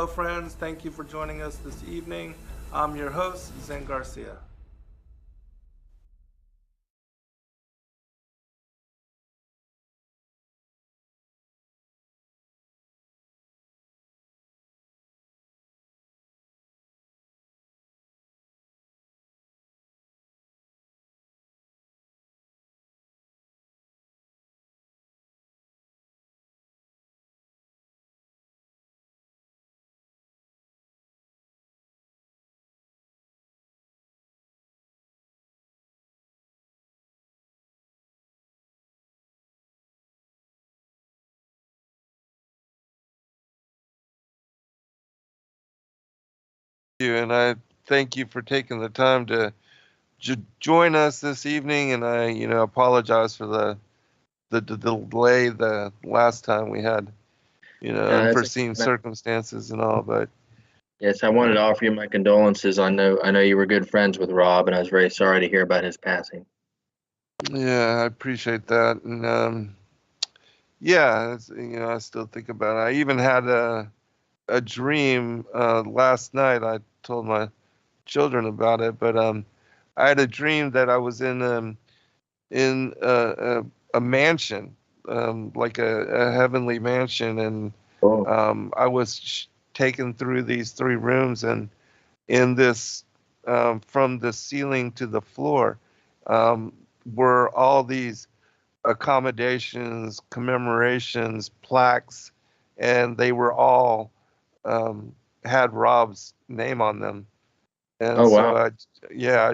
friends. Thank you for joining us this evening. I'm your host, Zen Garcia. You and I thank you for taking the time to join us this evening. And I, apologize for the delay the last time we had, That's unforeseen circumstances and all. But yes, I wanted to offer you my condolences. I know you were good friends with Rob, and I was very sorry to hear about his passing. yeah, I appreciate that. And yeah, I still think about it. I even had a dream last night. I told my children about it, but I had a dream that I was in a mansion, like a heavenly mansion, and Oh, I was taken through these three rooms, and in this, from the ceiling to the floor, um, were all these accommodations, commemorations, plaques, and they were all um, had Rob's name on them. And oh so wow. yeah, I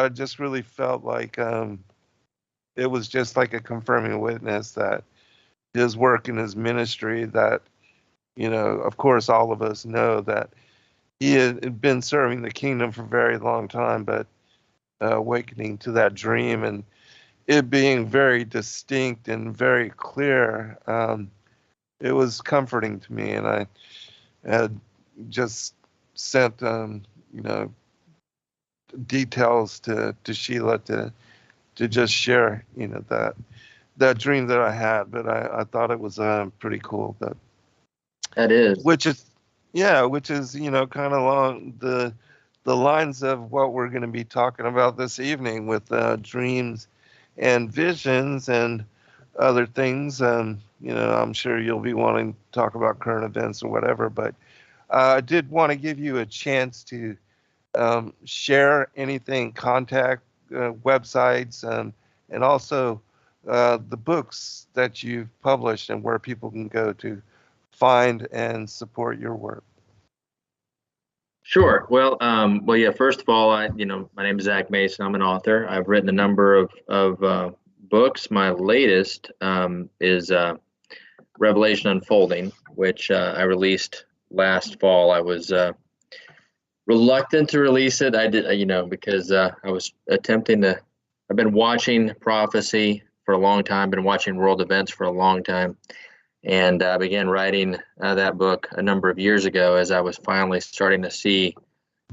just really felt like it was just like a confirming witness that his work in his ministry, that, of course, all of us know that he had been serving the kingdom for a very long time, but awakening to that dream and it being very distinct and very clear, it was comforting to me. And I had just sent, you know, details to Sheila to just share, that dream that I had. But I thought it was pretty cool. That That is. which is yeah, which is kind of along the lines of what we're going to be talking about this evening with dreams and visions and other things. I'm sure you'll be wanting to talk about current events or whatever, but I did want to give you a chance to share anything, contact websites, and also the books that you've published and where people can go to find and support your work. Sure. Well, yeah. First of all, my name is Zack Mason. I'm an author. I've written a number of books. My latest is Revelation Unfolding, which I released last fall. I was reluctant to release it. I did, because I was attempting to. I've been watching prophecy for a long time. Been watching world events for a long time, and I began writing that book a number of years ago as I was finally starting to see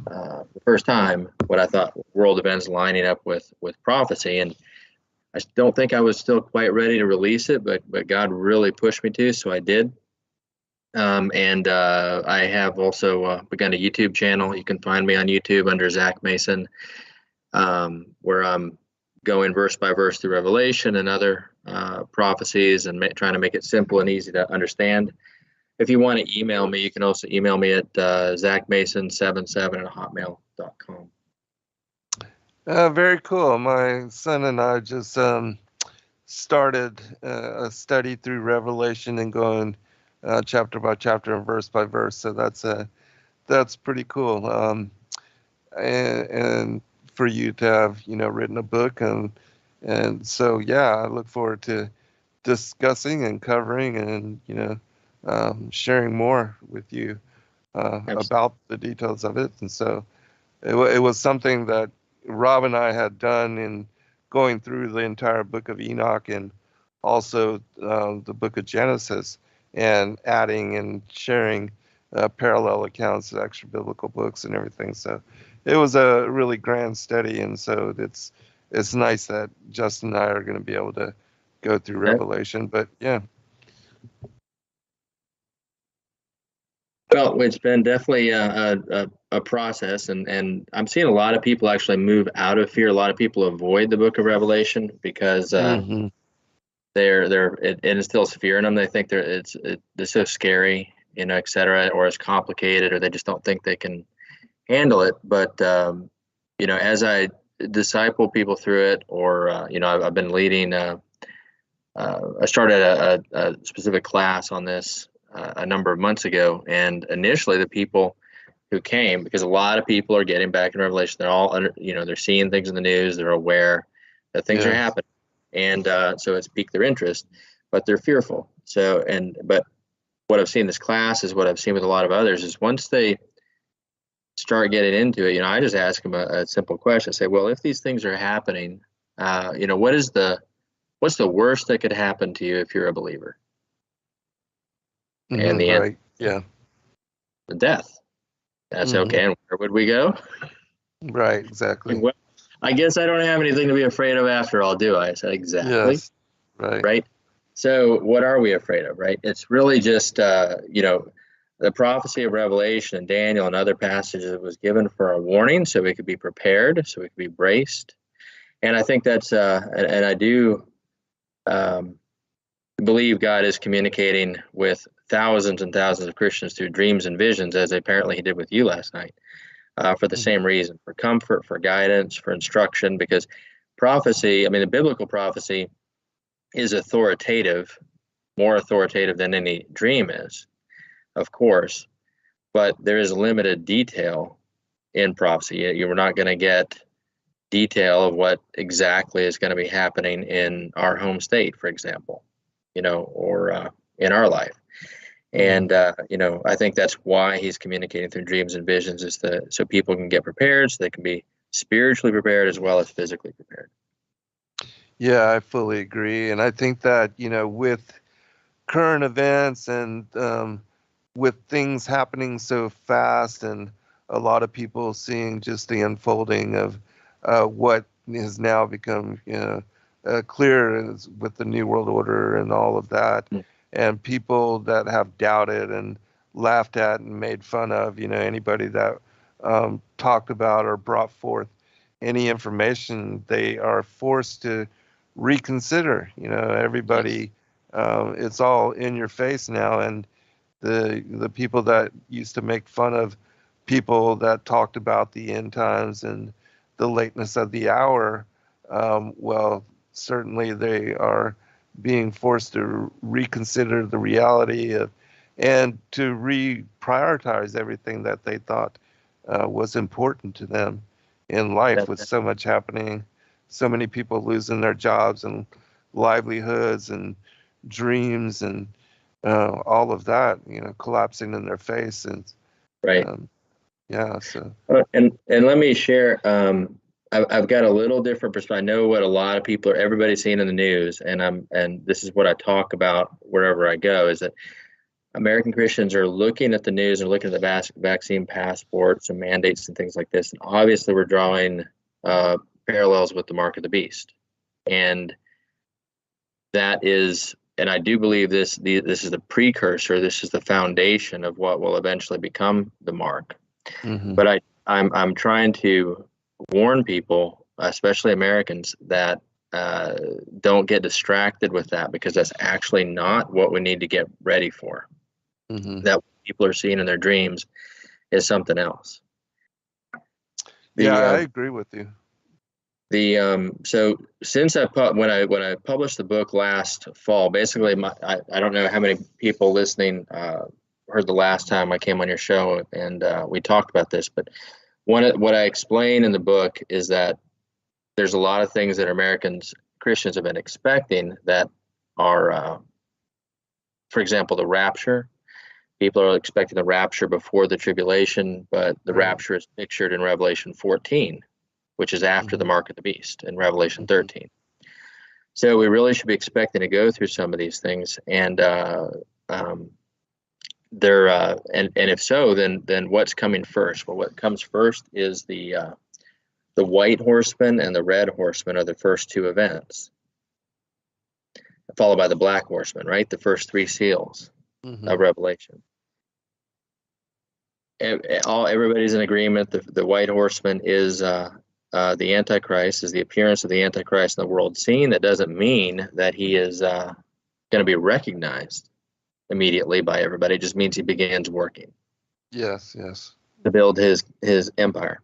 the first time what I thought world events lining up with prophecy. And I don't think I was still quite ready to release it, but God really pushed me to, so I did. And I have also begun a YouTube channel. You can find me on YouTube under Zack Mason, where I'm going verse by verse through Revelation and other prophecies and trying to make it simple and easy to understand. If you want to email me, you can also email me at zachmason77@hotmail.com. Very cool. My son and I just started a study through Revelation and going chapter by chapter and verse by verse. So that's pretty cool. And for you to have written a book, and so yeah, I look forward to discussing and covering and sharing more with you about the details of it. And so it was something that Rob and I had done in going through the entire book of Enoch and also the book of Genesis, and adding and sharing parallel accounts of extra biblical books and everything. So it was a really grand study, and so it's nice that Justin and I are going to be able to go through Revelation. But yeah. Well, it's been definitely a process, and I'm seeing a lot of people actually move out of fear. A lot of people avoid the Book of Revelation because Hmm. it instills fear in them. They think they're so scary, et cetera, or it's complicated, or they just don't think they can handle it. But as I disciple people through it, or I've been leading. I started a specific class on this a number of months ago, and initially the people who came, because a lot of people are getting back in Revelation, they're all they're seeing things in the news, they're aware that things are Yes. happening, and so it's piqued their interest, but they're fearful. But what I've seen in this class is what I've seen with a lot of others is once they start getting into it, I just ask them a simple question. I say, well, if these things are happening, what's the worst that could happen to you if you're a believer? And Hmm. the answer Right. Yeah. is death. That's Hmm. okay. And where would we go? Right. Exactly. Well, I guess I don't have anything to be afraid of after all, do I? I said, exactly. Yes. Right. Right. So what are we afraid of, right? It's really just, the prophecy of Revelation and Daniel and other passages was given for a warning so we could be prepared, so we could be braced. And I think that's, and I do um, believe God is communicating with thousands and thousands of Christians through dreams and visions, as apparently He did with you last night, for the Mhm. same reason, for comfort, for guidance, for instruction, because prophecy, I mean, the biblical prophecy is authoritative, more authoritative than any dream is, of course, but there is limited detail in prophecy. You're not going to get detail of what exactly is going to be happening in our home state, for example, or in our life. Mhm. And I think that's why he's communicating through dreams and visions, is so people can get prepared, so they can be spiritually prepared as well as physically prepared. Yeah, I fully agree, and I think that with current events and with things happening so fast, and a lot of people seeing just the unfolding of what has now become clear with the New World Order and all of that, Mm. and people that have doubted and laughed at and made fun of anybody that talked about or brought forth any information, they are forced to reconsider. Yes. Everybody, it's all in your face now, and the people that used to make fun of people that talked about the end times and the lateness of the hour, well, certainly they are being forced to reconsider the reality of and to reprioritize everything that they thought was important to them in life, That, with so much happening, so many people losing their jobs and livelihoods and dreams and all of that, collapsing in their face. And right. um, yeah, so And let me share. I've got a little different perspective. I know what a lot of people everybody's seeing in the news, and this is what I talk about wherever I go, is that American Christians are looking at the news and looking at the vaccine passports and mandates and things like this. And obviously, we're drawing parallels with the mark of the beast. And that is, and I do believe this is the precursor, this is the foundation of what will eventually become the mark. hmm But I'm trying to warn people, especially Americans, that don't get distracted with that, because that's actually not what we need to get ready for. hmm That what people are seeing in their dreams is something else. yeah, The I agree with you. So since when I published the book last fall, basically I don't know how many people listening heard the last time I came on your show, and we talked about this, but what I explain in the book is that there's a lot of things that Christians have been expecting that are, for example, the rapture. People are expecting the rapture before the tribulation, but the Right. rapture is pictured in Revelation 14, which is after the hmm mark of the beast in Revelation hmm 13. So we really should be expecting to go through some of these things, and they're and if so, then what's coming first? Well, what comes first is the white horseman and the red horseman are the first two events, followed by the black horseman, right? The first three seals hmm of Revelation. everybody's in agreement. The white horseman is the Antichrist, is the appearance of the Antichrist in the world scene. That doesn't mean that he is going to be recognized immediately by everybody. It just means he begins working. Yes, yes. To build his empire.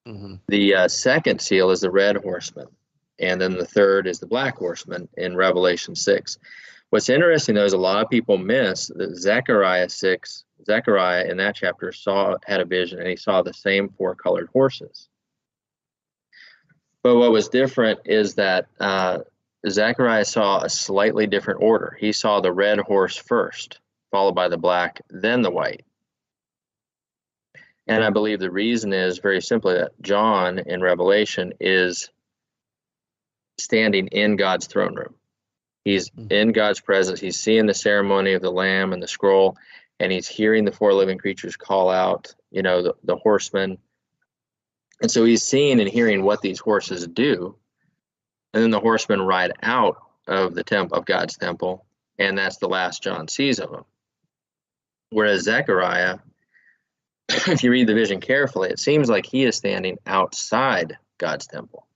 Mm-hmm. The second seal is the red horseman, and then the third is the black horseman in Revelation 6. What's interesting, though, is a lot of people miss that Zechariah in that chapter had a vision, and he saw the same 4 colored horses. But what was different is that Zechariah saw a slightly different order. He saw the red horse first, followed by the black, then the white. And I believe the reason is very simply that John in Revelation is standing in God's throne room. He's in God's presence. He's seeing the ceremony of the Lamb and the scroll, and he's hearing the 4 living creatures call out, the horsemen. And so he's seeing and hearing what these horses do. And then the horsemen ride out of the temple of God's temple, and that's the last John sees of them. Whereas Zechariah, if you read the vision carefully, it seems like he is standing outside God's temple.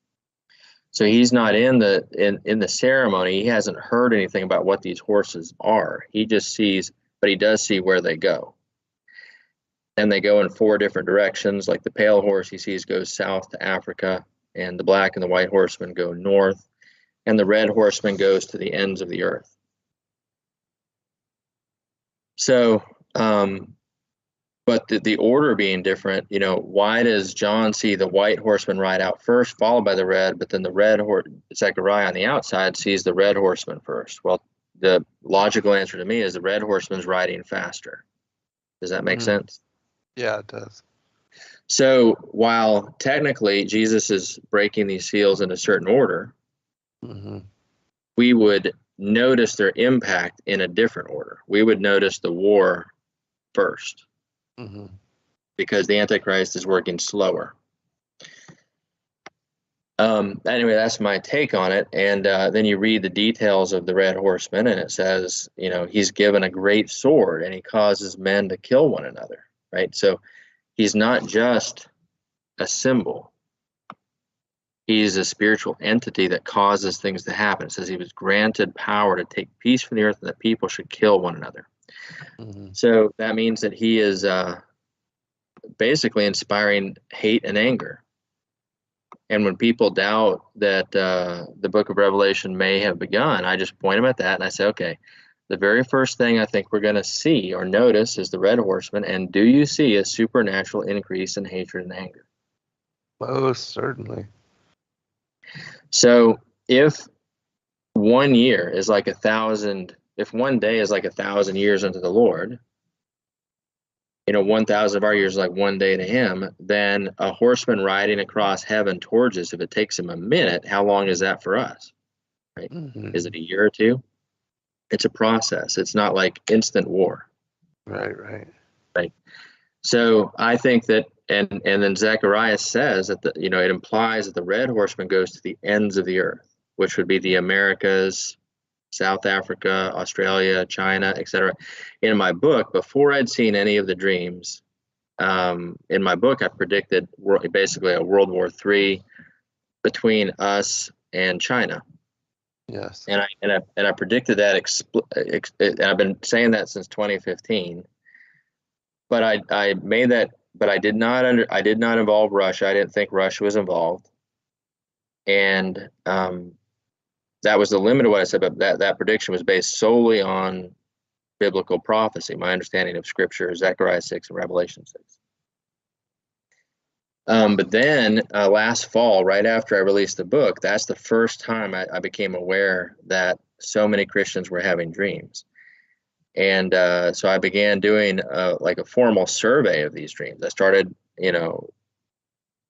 So he's not in the ceremony. He hasn't heard anything about what these horses are. He just sees, but he does see where they go. And they go in 4 different directions. Like the pale horse he sees goes south to Africa, and the black and the white horsemen go north, and the red horseman goes to the ends of the earth. So, but the order being different, why does John see the white horseman ride out first, followed by the red, but then the red horse, Zechariah on the outside sees the red horseman first? Well, the logical answer to me is the red horseman's riding faster. Does that make sense? Yeah, it does. So while technically Jesus is breaking these seals in a certain order, we would notice their impact in a different order. We would notice the war first. Because the Antichrist is working slower. Anyway, that's my take on it. And then you read the details of the red horseman, and it says, he's given a great sword, and he causes men to kill one another, right? So he's not just a symbol. He's a spiritual entity that causes things to happen. It says he was granted power to take peace from the earth, and that people should kill one another. So that means that he is basically inspiring hate and anger. And when people doubt that the book of Revelation may have begun, I just point them at that and I say, okay, the very first thing I think we're going to see or notice is the red horseman. And do you see a supernatural increase in hatred and anger? Most certainly. So if 1 year is like 1,000, if 1 day is like 1,000 years unto the Lord, 1,000 of our years is like 1 day to him, then a horseman riding across heaven towards us, if it takes him a minute, how long is that for us? Right? Is it a year or 2? It's a process. It's not like instant war. Right. So I think that, and then Zechariah says that it implies that the red horseman goes to the ends of the earth, which would be the Americas, South Africa, Australia, China, etc. In my book, before I'd seen any of the dreams, in my book I predicted basically a World War III between us and China. Yes. And I predicted that. And I've been saying that since 2015. But I made that. But I did not involve Russia. I didn't think Russia was involved. And that was the limit of what I said, but that prediction was based solely on biblical prophecy, my understanding of Scripture, Zechariah 6 and Revelation 6. But then last fall, right after I released the book, that's the first time I became aware that so many Christians were having dreams. And so I began doing like a formal survey of these dreams. I started,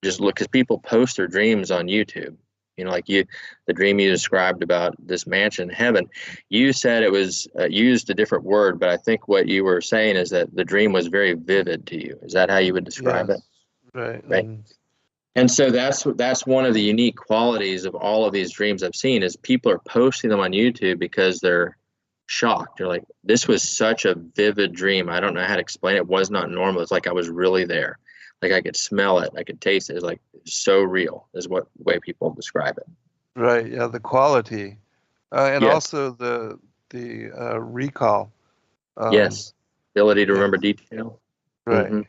just look, because people post their dreams on YouTube. Like the dream you described about this mansion in heaven, you said it was used a different word, but I think what you were saying is that the dream was very vivid to you. Is that how you would describe it? Right. And so that's one of the unique qualities of all of these dreams I've seen is people are posting them on YouTube because they're shocked. They're like, this was such a vivid dream. I don't know how to explain it. It was not normal. It's like I was really there. Like I could smell it. I could taste it. It's like so real is what way people describe it. Right. Yeah. The quality, and Yes. also the recall. Yes. Ability to Yeah. remember detail. Right. Mhm.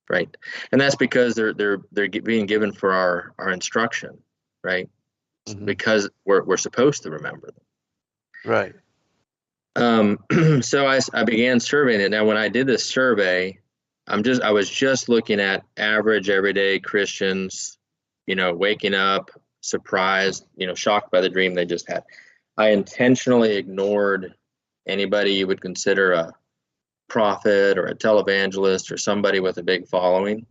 Right. And that's because they're being given for our instruction, right? Mhm. Because we're supposed to remember them. Right. So I began surveying it. Now, when I did this survey, I was just looking at average everyday Christians, waking up surprised, shocked by the dream they just had. I intentionally ignored anybody you would consider a prophet or a televangelist or somebody with a big following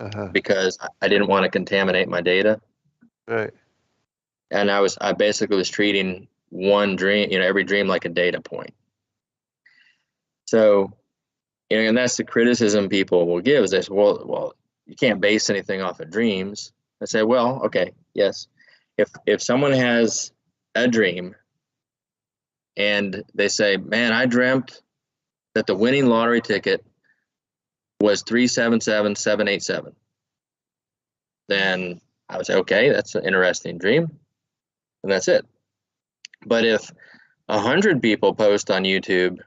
Uh-huh. because I didn't want to contaminate my data. Right. And I basically was treating one dream, every dream like a data point. So, and that's the criticism people will give is they say, well, you can't base anything off of dreams. I say, well, okay, yes. If someone has a dream and they say, man, I dreamt that the winning lottery ticket was 377787, then I would say, okay, that's an interesting dream, and that's it. But if 100 people post on YouTube,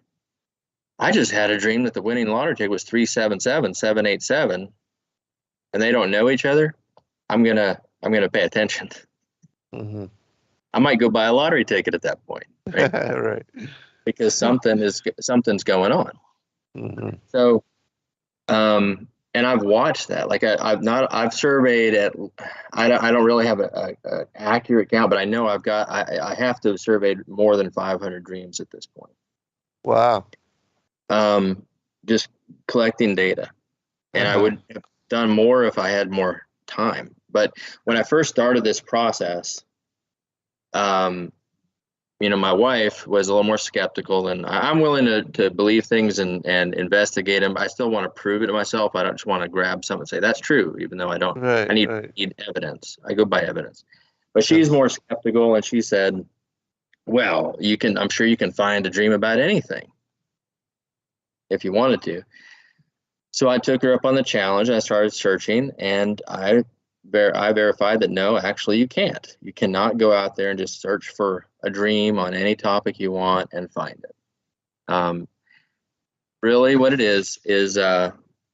I just had a dream that the winning lottery ticket was 377787, and they don't know each other, I'm gonna pay attention. Mm-hmm. I might go buy a lottery ticket at that point, right? Right. Because something's going on. Mm-hmm. So, and I've watched that. Like I've surveyed at. I don't really have a accurate count, but I know I have to have surveyed more than 500 dreams at this point. Wow. Just collecting data, and I would have done more if I had more time. But when I first started this process, my wife was a little more skeptical, and I'm willing to believe things and investigate them. I still want to prove it to myself. I don't just want to grab something and say that's true, even though I don't. Right. I need evidence. I go by evidence. But she's more skeptical, and she said, "Well, I'm sure you can find a dream about anything if you wanted to." So I took her up on the challenge. I started searching, and I verified that no, actually you can't. You cannot go out there and just search for a dream on any topic you want and find it. Really what it is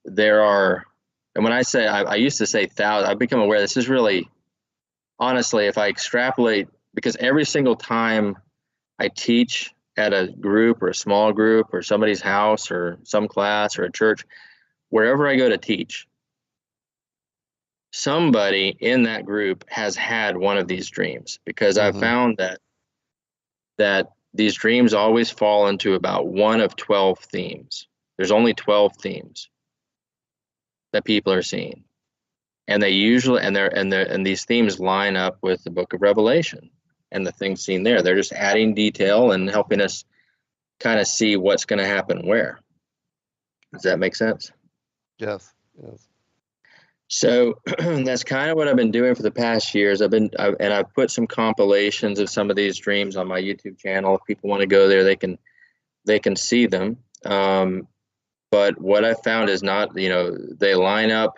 there are, and when I say, I used to say thousands, I've become aware this is really, honestly, if I extrapolate, because every single time I teach at a group or a small group or somebody's house or some class or a church, wherever I go to teach, somebody in that group has had one of these dreams, because I've found that these dreams always fall into about one of 12 themes. There's only 12 themes that people are seeing, and they usually and these themes line up with the book of Revelation and the things seen there. They're just adding detail and helping us kind of see what's going to happen where. Does that make sense? Yes. So that's kind of what I've been doing for the past years. I've put some compilations of some of these dreams on my YouTube channel. If people want to go there, they can see them. But what I found is not, they line up.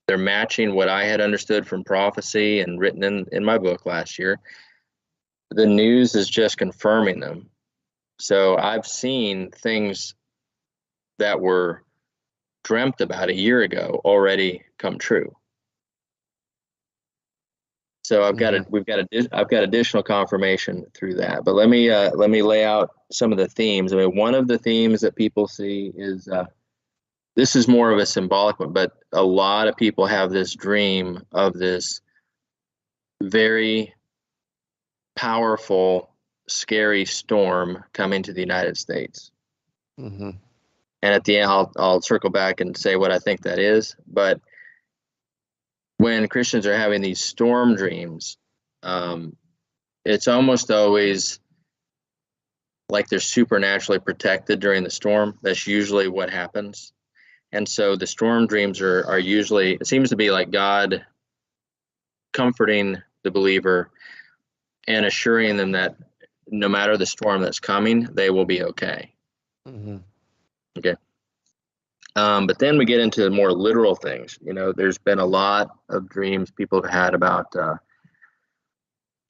They're matching what I had understood from prophecy and written in my book last year. The news is just confirming them. So I've seen things that were dreamt about a year ago already come true. So I've got additional confirmation through that. But let me lay out some of the themes. I mean, one of the themes that people see is this is more of a symbolic one, but a lot of people have this dream of this very powerful, scary storm coming to the United States. Mm-hmm. And at the end, I'll circle back and say what I think that is. But when Christians are having these storm dreams, it's almost always like they're supernaturally protected during the storm. That's usually what happens. And so the storm dreams are usually, it seems to be like God comforting the believer and assuring them that no matter the storm that's coming, they will be okay. Mm-hmm. Okay. But then we get into more literal things. There's been a lot of dreams people have had about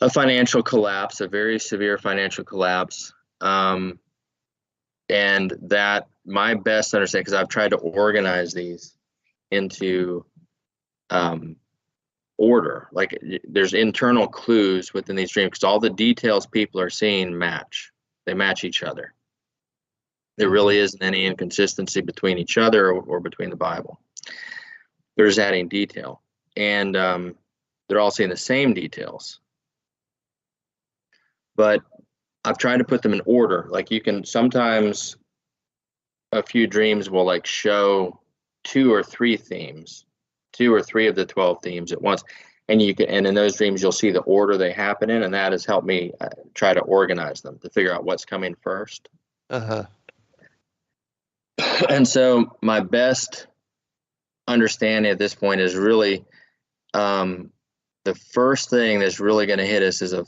a financial collapse, a very severe financial collapse. And that my best understanding, because I've tried to organize these into order, like there's internal clues within these dreams, because all the details people are seeing match. They match each other. There really isn't any inconsistency between each other or between the Bible. They're just adding detail. And they're all seeing the same details. But I've tried to put them in order. Like you can sometimes, a few dreams will like show 2 or 3 themes, 2 or 3 of the 12 themes at once. And in those dreams, you'll see the order they happen in. And that has helped me try to organize them to figure out what's coming first. Uh-huh. And so my best understanding at this point is really the first thing that's really going to hit us is a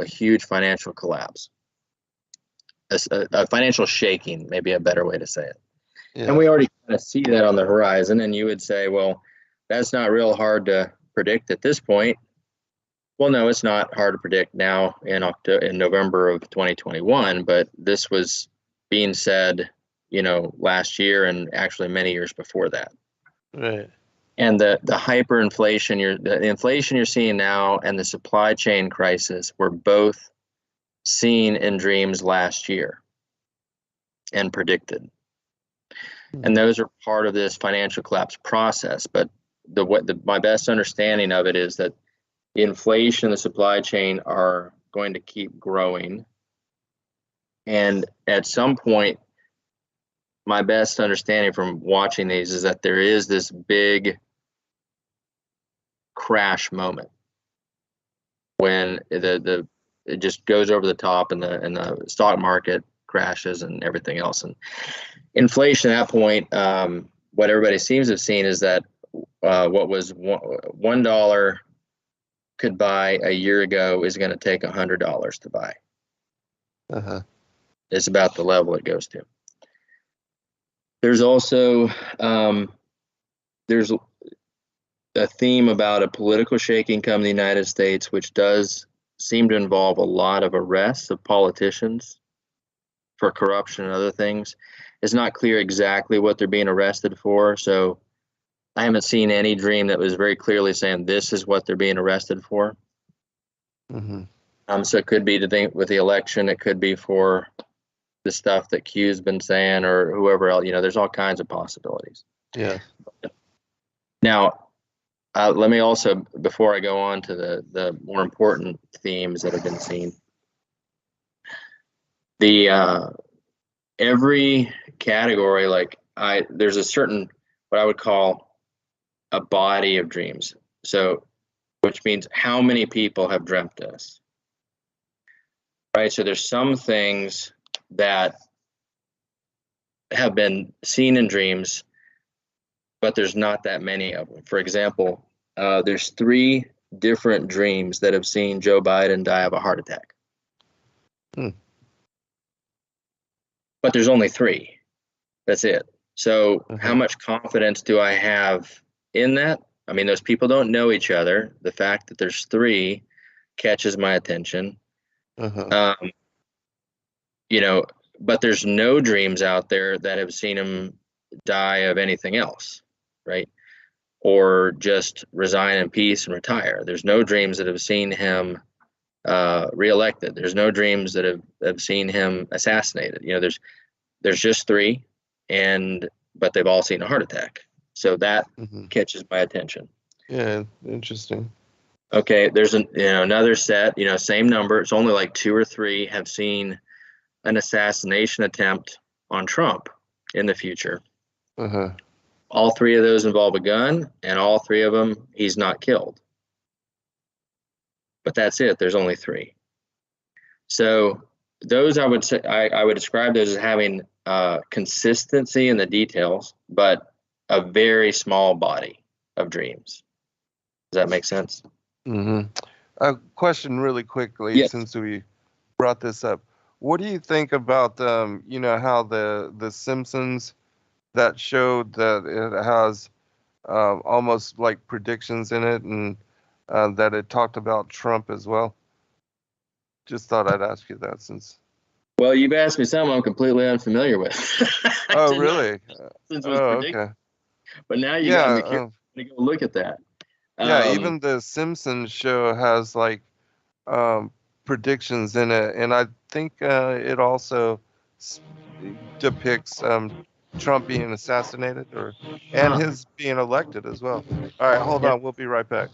huge financial collapse, a financial shaking, maybe a better way to say it. Yeah. And we already kind of see that on the horizon. And you would say, well, that's not real hard to predict at this point. Well, no, it's not hard to predict now in November of 2021, but this was being said last year and actually many years before that. Right. And the hyperinflation, the inflation you're seeing now and the supply chain crisis were both seen in dreams last year and predicted. Mm-hmm. And those are part of this financial collapse process. But my best understanding of it is that the inflation and the supply chain are going to keep growing. And at some point, my best understanding from watching these is that there is this big crash moment when it just goes over the top and the stock market crashes and everything else. And inflation at that point, what everybody seems to have seen is that what was $1 could buy a year ago is going to take $100 to buy. Uh-huh. It's about the level it goes to. There's also there's a theme about a political shaking come to the United States, which does seem to involve a lot of arrests of politicians for corruption and other things. It's not clear exactly what they're being arrested for, so I haven't seen any dream that was very clearly saying this is what they're being arrested for. Mm-hmm. So it could be to think with the election, it could be for the stuff that Q's been saying or whoever else. There's all kinds of possibilities. Yeah. Now, let me also, before I go on to the more important themes that have been seen, every category, there's a certain, what I would call a body of dreams. So, which means how many people have dreamt this, right? So there's some things that have been seen in dreams, but there's not that many of them. For example, there's 3 different dreams that have seen Joe Biden die of a heart attack. But there's only 3. That's it. So how much confidence do I have in that? I mean, those people don't know each other. The fact that there's 3 catches my attention. But there's no dreams out there that have seen him die of anything else, right? Or just resign in peace and retire. There's no dreams that have seen him reelected. There's no dreams that have seen him assassinated. There's just 3, but they've all seen a heart attack. So that catches my attention. Yeah, interesting. Okay, there's another set, same number. It's only like 2 or 3 have seen an assassination attempt on Trump in the future. All 3 of those involve a gun, and all 3 of them he's not killed. But that's it. There's only 3. So those I would say I would describe those as having consistency in the details, but a very small body of dreams. Does that make sense? A question really quickly, yes. Since we brought this up. What do you think about how the Simpsons, that showed that it has almost like predictions in it, and that it talked about Trump as well? Just thought I'd ask you that since. Well, you've asked me something I'm completely unfamiliar with. Oh, really? Okay. But now you got me curious to go look at that. Yeah, even the Simpsons show has like predictions in it, and I think it also depicts Trump being assassinated and his being elected as well. All right, hold on, we'll be right back.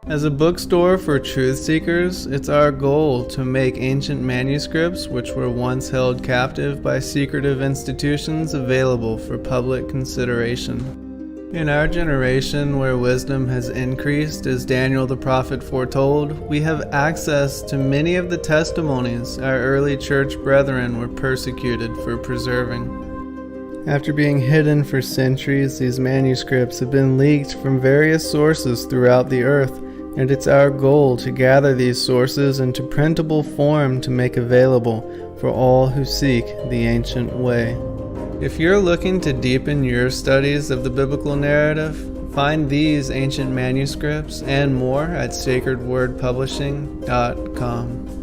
As a bookstore for truth seekers, it's our goal to make ancient manuscripts which were once held captive by secretive institutions available for public consideration. In our generation, where wisdom has increased as Daniel the prophet foretold, we have access to many of the testimonies our early church brethren were persecuted for preserving. After being hidden for centuries, these manuscripts have been leaked from various sources throughout the earth, and it's our goal to gather these sources into printable form to make available for all who seek the ancient way. If you're looking to deepen your studies of the biblical narrative, find these ancient manuscripts and more at sacredwordpublishing.com.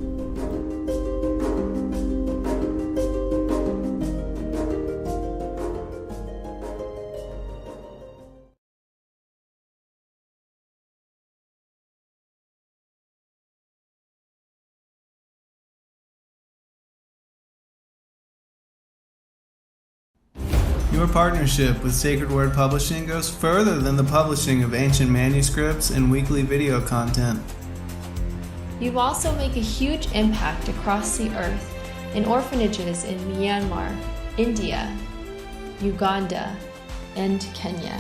Your partnership with Sacred Word Publishing goes further than the publishing of ancient manuscripts and weekly video content. You also make a huge impact across the earth in orphanages in Myanmar, India, Uganda, and Kenya.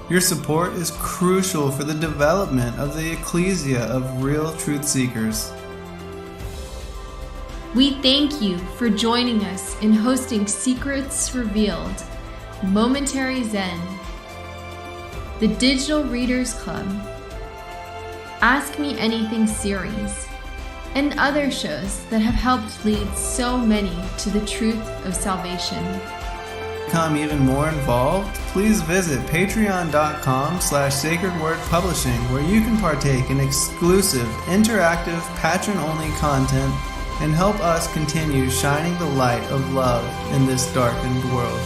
Your support is crucial for the development of the ecclesia of real truth seekers. We thank you for joining us in hosting Secrets Revealed, Momentary Zen, the Digital Readers Club, Ask Me Anything series, and other shows that have helped lead so many to the truth of salvation. To become even more involved, please visit patreon.com/sacredwordpublishing, where you can partake in exclusive, interactive, patron-only content and help us continue shining the light of love in this darkened world.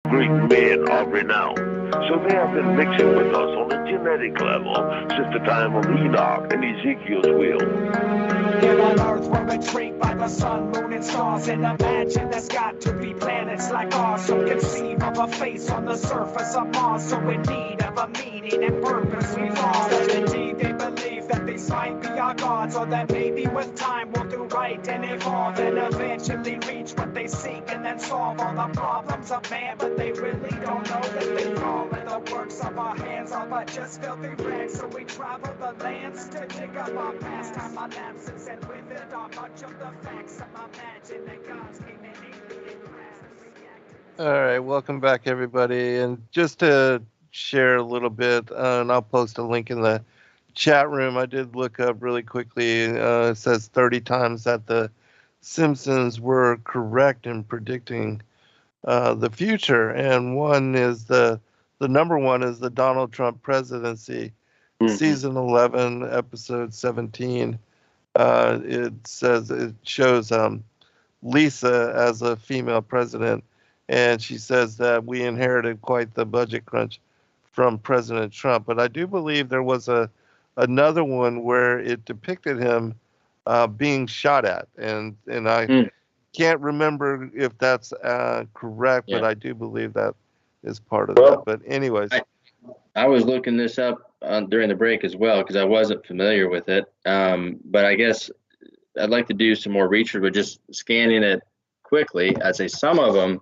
Greek men of renown. So they have been mixing with us on a genetic level since the time of Enoch and Ezekiel's will. Here on Earth we're intrigued by the sun, moon, and stars, and imagine there's got to be planets like ours. So conceive of a face on the surface of Mars, so in need of a meaning and purpose we've lost. And indeed they believe that these might be our gods, or that maybe with time we'll do right and evolve and eventually reach what they seek and then solve all the problems of man. But they really don't know that they call it the works of our hands on but just filthy rags. So we travel the lands to dig up our past. Time my lapses and with it are much of the facts. I'm imagining that God's came in alien class and reacted. All right, welcome back, everybody. And just to share a little bit, and I'll post a link in the chat room. I did look up really quickly. It says 30 times that the Simpsons were correct in predicting the future, and one is the number one is the Donald Trump presidency, season 11, episode 17. It shows Lisa as a female president, and she says that we inherited quite the budget crunch from President Trump. But I do believe there was another one where it depicted him being shot at, and I can't remember if that's correct, but I do believe that is part of that. But anyways, I was looking this up during the break as well because I wasn't familiar with it. But I guess I'd like to do some more research, but just scanning it quickly, I'd say some of them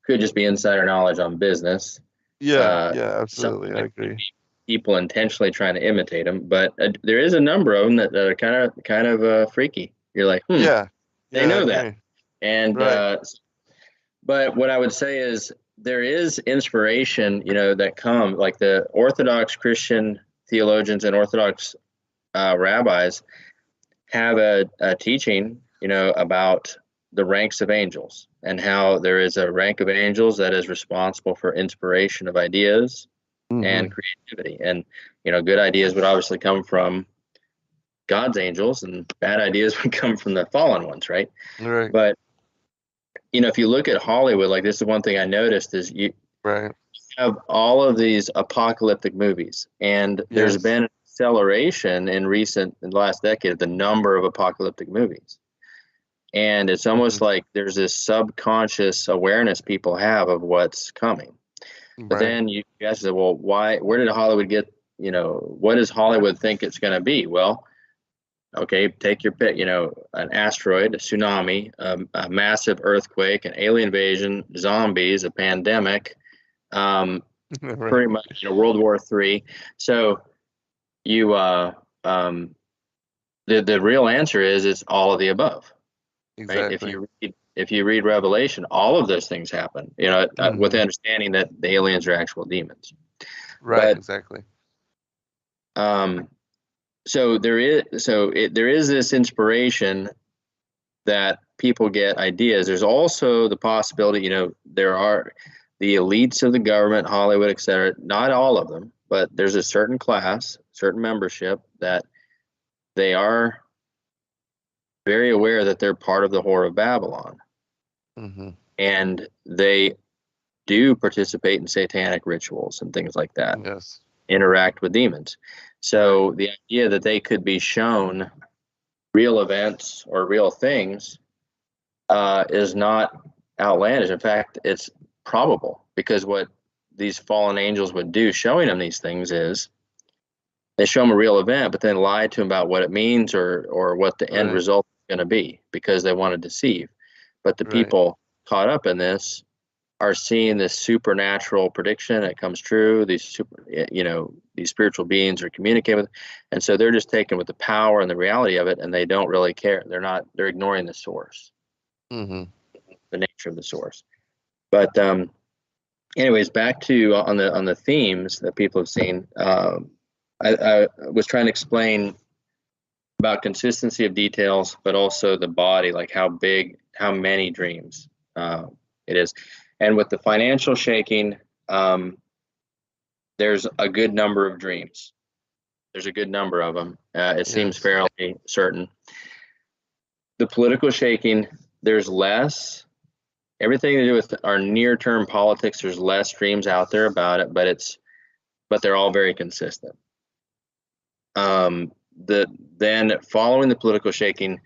could just be insider knowledge on business. Yeah, absolutely, I agree. People intentionally trying to imitate them, but there is a number of them that are kind of freaky. You're like, they know that. And but what I would say is there is inspiration, that come, like the Orthodox Christian theologians and Orthodox rabbis have a teaching, about the ranks of angels and how there is a rank of angels that is responsible for inspiration of ideas and creativity. And, good ideas would obviously come from God's angels and bad ideas would come from the fallen ones, right? Right. But, if you look at Hollywood, like this is one thing I noticed is you have all of these apocalyptic movies, and there's been an acceleration in the last decade of the number of apocalyptic movies. And it's almost like there's this subconscious awareness people have of what's coming. But then you ask yourself, well, where did Hollywood get, what does Hollywood think it's going to be? Well, okay, take your pick, an asteroid, a tsunami, a massive earthquake, an alien invasion, zombies, a pandemic, pretty much, World War III. So you, the real answer is it's all of the above. Exactly. Right? If you read Revelation, all of those things happen, with the understanding that the aliens are actual demons. Right. Exactly. So there is this inspiration that people get ideas. There's also the possibility, there are the elites of the government, Hollywood, et cetera, not all of them, but there's a certain class, certain membership that they are very aware that they're part of the Whore of Babylon. And they do participate in satanic rituals and things like that. Interact with demons. So the idea that they could be shown real events or real things is not outlandish. In fact, it's probable, because what these fallen angels would do showing them these things is they show them a real event, but then lie to them about what it means or what the end result is going to be, because they want to deceive. But the people caught up in this are seeing this supernatural prediction. It comes true. These these spiritual beings are communicating with, and so they're just taken with the power and the reality of it, and they don't really care. They're ignoring the source, the nature of the source. But anyways, back to on the themes that people have seen. I was trying to explain about consistency of details, but also the body, like how many dreams it is. And with the financial shaking, there's a good number of dreams. There's a good number of them. It seems fairly certain. The political shaking, there's less. Everything to do with our near-term politics, there's less dreams out there about it, but they're all very consistent. Then following the political shaking,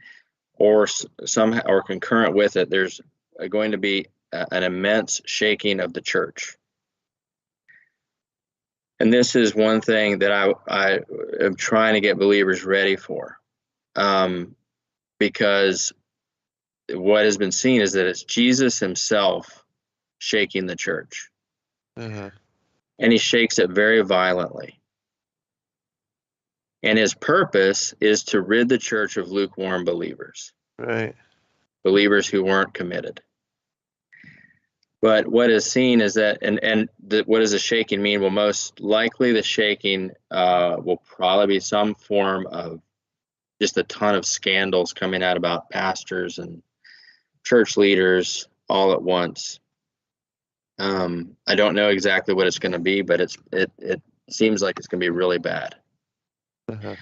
or somehow or concurrent with it, there's going to be an immense shaking of the church. And this is one thing that I am trying to get believers ready for, because what has been seen is that it's Jesus himself shaking the church. and he shakes it very violently. And his purpose is to rid the church of lukewarm believers, Right. believers who weren't committed. But what is seen is that, what does the shaking mean? Well, most likely the shaking will probably be some form of just a ton of scandals coming out about pastors and church leaders all at once. I don't know exactly what it's going to be, but it seems like it's going to be really bad. Uh-huh.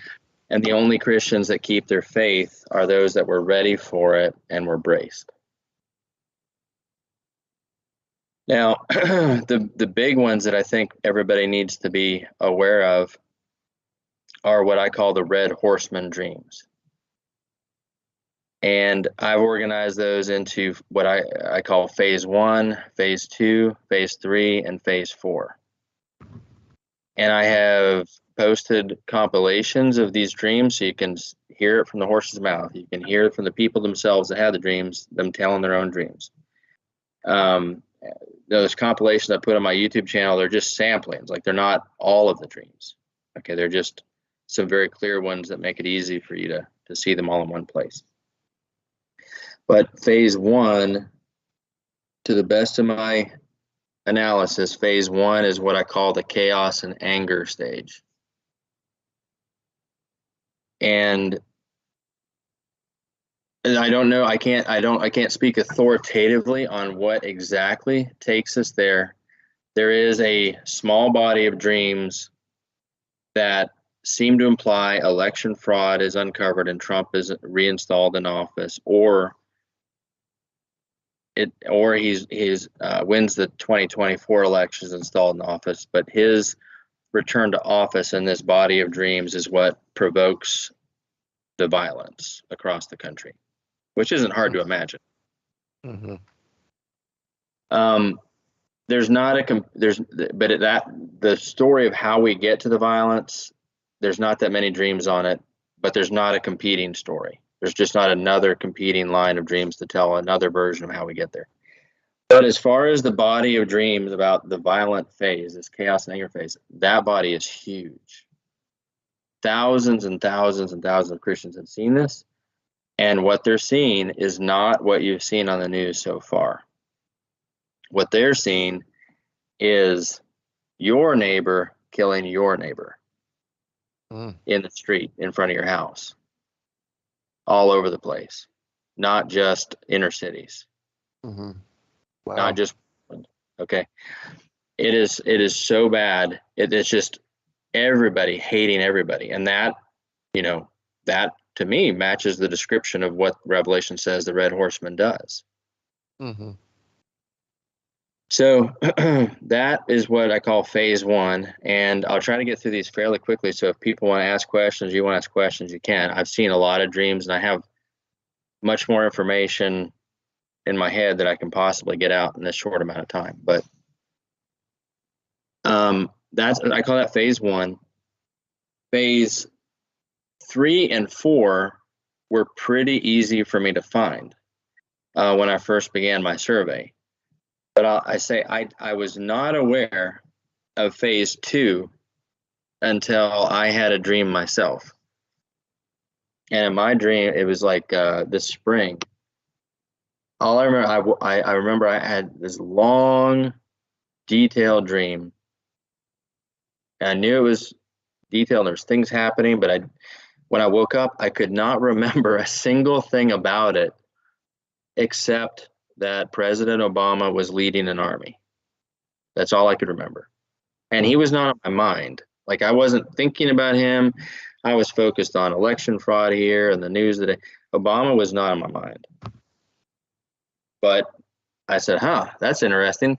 And the only Christians that keep their faith are those that were ready for it and were braced. Now, the big ones that I think everybody needs to be aware of are what I call the red horseman dreams. And I've organized those into what I call phase 1, phase 2, phase 3, and phase 4. And I have posted compilations of these dreams so you can hear it from the horse's mouth. You can hear it from the people themselves that had the dreams, them telling their own dreams. Those compilations I put on my YouTube channel, they're just samplings. Like, they're not all of the dreams. Okay, they're just some very clear ones that make it easy for you to see them all in one place. But phase 1, to the best of my analysis, phase 1 is what I call the chaos and anger stage. And I don't know, I can't speak authoritatively on what exactly takes us there. There is a small body of dreams that seem to imply election fraud is uncovered and Trump is reinstalled in office, or he's wins the 2024 elections, installed in office, but his return to office in this body of dreams is what provokes the violence across the country, which isn't hard to imagine. Mm-hmm. The story of how we get to the violence, there's not that many dreams on it, but there's not a competing story. There's just not another competing line of dreams to tell another version of how we get there. But as far as the body of dreams about the violent phase, this chaos and anger phase, that body is huge. Thousands and thousands and thousands of Christians have seen this. And what they're seeing is not what you've seen on the news so far. What they're seeing is your neighbor killing your neighbor in the street in front of your house, all over the place, not just inner cities. Mm-hmm. Wow. Not just, okay. It is so bad. It's just everybody hating everybody. And that to me matches the description of what Revelation says the red horseman does. Mm-hmm. So that is what I call phase 1. And I'll try to get through these fairly quickly. So if people want to ask questions, you want to ask questions, you can. I've seen a lot of dreams and I have much more information in my head that I can possibly get out in this short amount of time. But I call that phase 1. Phase 3 and 4 were pretty easy for me to find when I first began my survey. But I was not aware of phase 2 until I had a dream myself. And in my dream, it was like this spring. All I remember, I remember I had this long, detailed dream. And I knew it was detailed. There was things happening, but when I woke up, I could not remember a single thing about it, except that President Obama was leading an army. That's all I could remember. And he was not on my mind. Like, I wasn't thinking about him. I was focused on election fraud here and the news that Obama was not on my mind. But I said, that's interesting.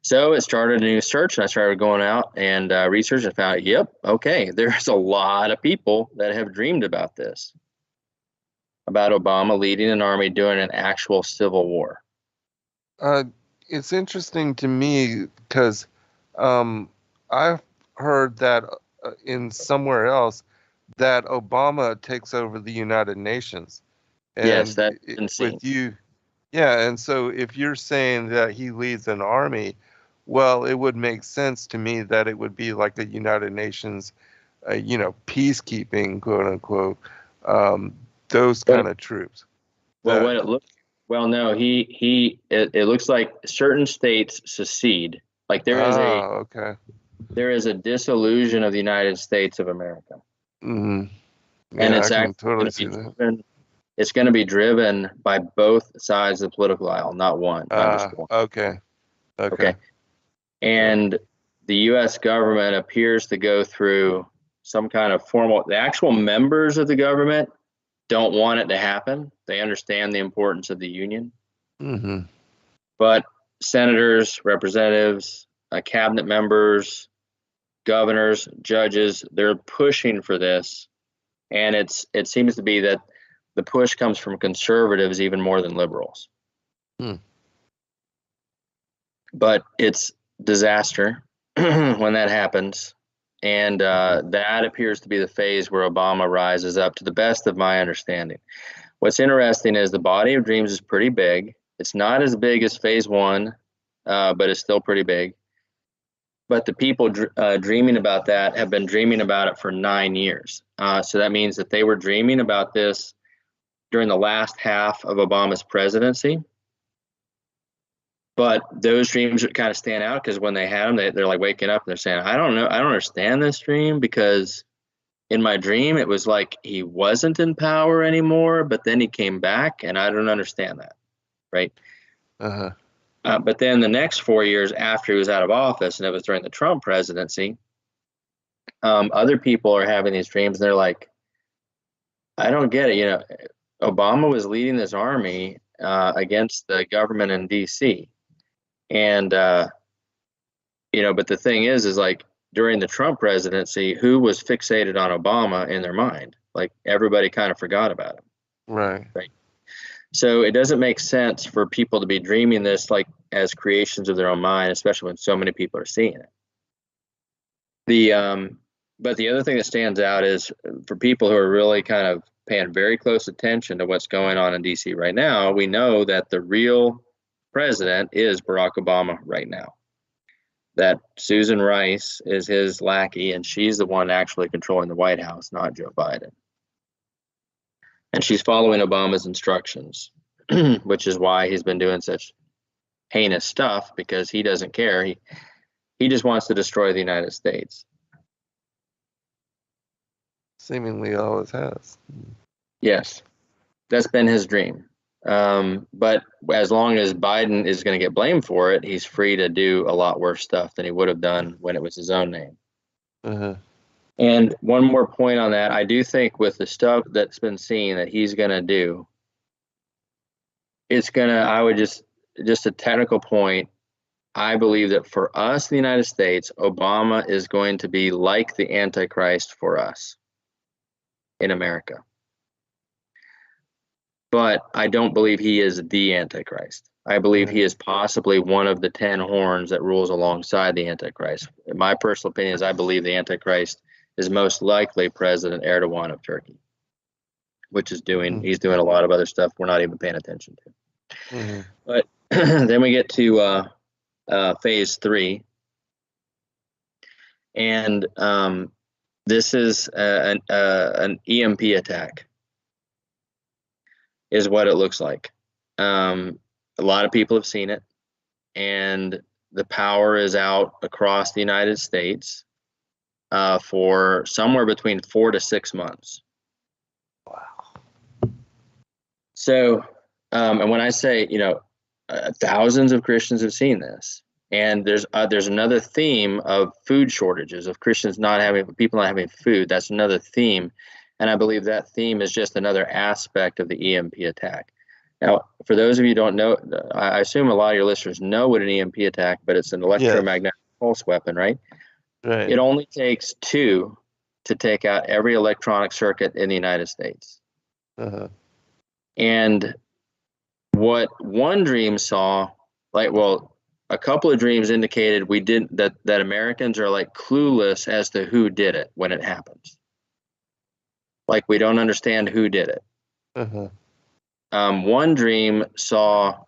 So it started a new search, and I started going out and research and found, okay, there's a lot of people that have dreamed about this, about Obama leading an army during an actual civil war. It's interesting to me because I've heard that in somewhere else that Obama takes over the United Nations. And yes, that's insane. With you, yeah. And so if you're saying that he leads an army, Well, it would make sense to me that it would be like a United Nations, peacekeeping, quote unquote, those kind of troops. Well, what it looks, well, no, it looks like certain states secede. Like Okay. there is a dissolution of the United States of America. Mm-hmm. Yeah, And it's I can actually totally going see to be that. driven, it's going to be driven by both sides of the political aisle, not one, not just one. Okay. Okay. And the U.S. government appears to go through some kind of the actual members of the government don't want it to happen. They understand the importance of the union. Mm-hmm. But senators, representatives, cabinet members, governors, judges, they're pushing for this. And it seems to be that the push comes from conservatives even more than liberals. But it's disaster when that happens. And that appears to be the phase where Obama rises up, to the best of my understanding. What's interesting is the body of dreams is pretty big. It's not as big as phase one, but it's still pretty big. But the people dreaming about that have been dreaming about it for 9 years. So that means that they were dreaming about this during the last half of Obama's presidency. But those dreams would kind of stand out because when they had them, they're like waking up and they're saying, I don't know, I don't understand this dream, because in my dream, it was like he wasn't in power anymore, but then he came back, and I don't understand that, right? Uh-huh. But then the next 4 years after he was out of office, and it was during the Trump presidency, other people are having these dreams, and they're like, I don't get it. You know, Obama was leading this army against the government in D.C., and but the thing is like during the Trump presidency, who was fixated on Obama in their mind? Like everybody kind of forgot about him. Right. So it doesn't make sense for people to be dreaming this like as creations of their own mind, especially when so many people are seeing it. But the other thing that stands out is for people who are really kind of paying very close attention to what's going on in DC right now, we know that the real president is Barack Obama right now. That Susan Rice is his lackey, and she's the one actually controlling the White House, not Joe Biden. And she's following Obama's instructions, which is why he's been doing such heinous stuff, because he doesn't care. He just wants to destroy the United States. Seemingly always has. Yes, that's been his dream. But as long as Biden is going to get blamed for it, he's free to do a lot worse stuff than he would have done when it was his own name. Uh-huh. And one more point on that, I do think with the stuff that's been seen that he's going to do, it's going to, I would just a technical point, I believe that for us, the United States, Obama is going to be like the Antichrist for us in America. But I don't believe he is the Antichrist. I believe he is possibly one of the 10 horns that rules alongside the Antichrist. My personal opinion is I believe the Antichrist is most likely President Erdogan of Turkey, which is he's doing a lot of other stuff we're not even paying attention to. Mm-hmm. But then we get to phase 3. And this is an EMP attack, is what it looks like. A lot of people have seen it, and the power is out across the United States for somewhere between 4 to 6 months. Wow. So, and when I say, thousands of Christians have seen this, and there's another theme of food shortages, of people not having food. That's another theme. And I believe that theme is just another aspect of the EMP attack. Now, for those of you who don't know, I assume a lot of your listeners know what an EMP attack, but it's an electromagnetic pulse weapon, right? Right. It only takes 2 to take out every electronic circuit in the United States. Uh-huh. And what one dream saw, a couple of dreams indicated that Americans are like clueless as to who did it when it happens. Like we don't understand who did it. Uh-huh. One dream saw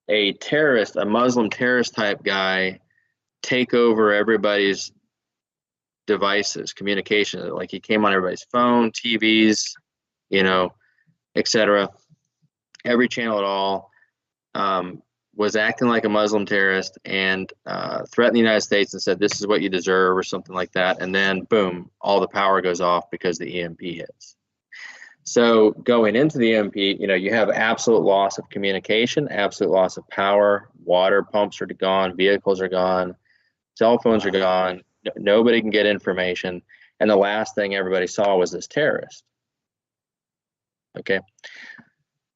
a terrorist, a Muslim terrorist type guy, take over everybody's devices, communication. Like he came on everybody's phone, TVs, etc. Every channel at all. Was acting like a Muslim terrorist and threatened the United States and said, "This is what you deserve," or something like that. And then, boom, all the power goes off because the EMP hits. So going into the EMP, you have absolute loss of communication, absolute loss of power. Water pumps are gone, vehicles are gone, cell phones are gone. Nobody can get information. And the last thing everybody saw was this terrorist. Okay.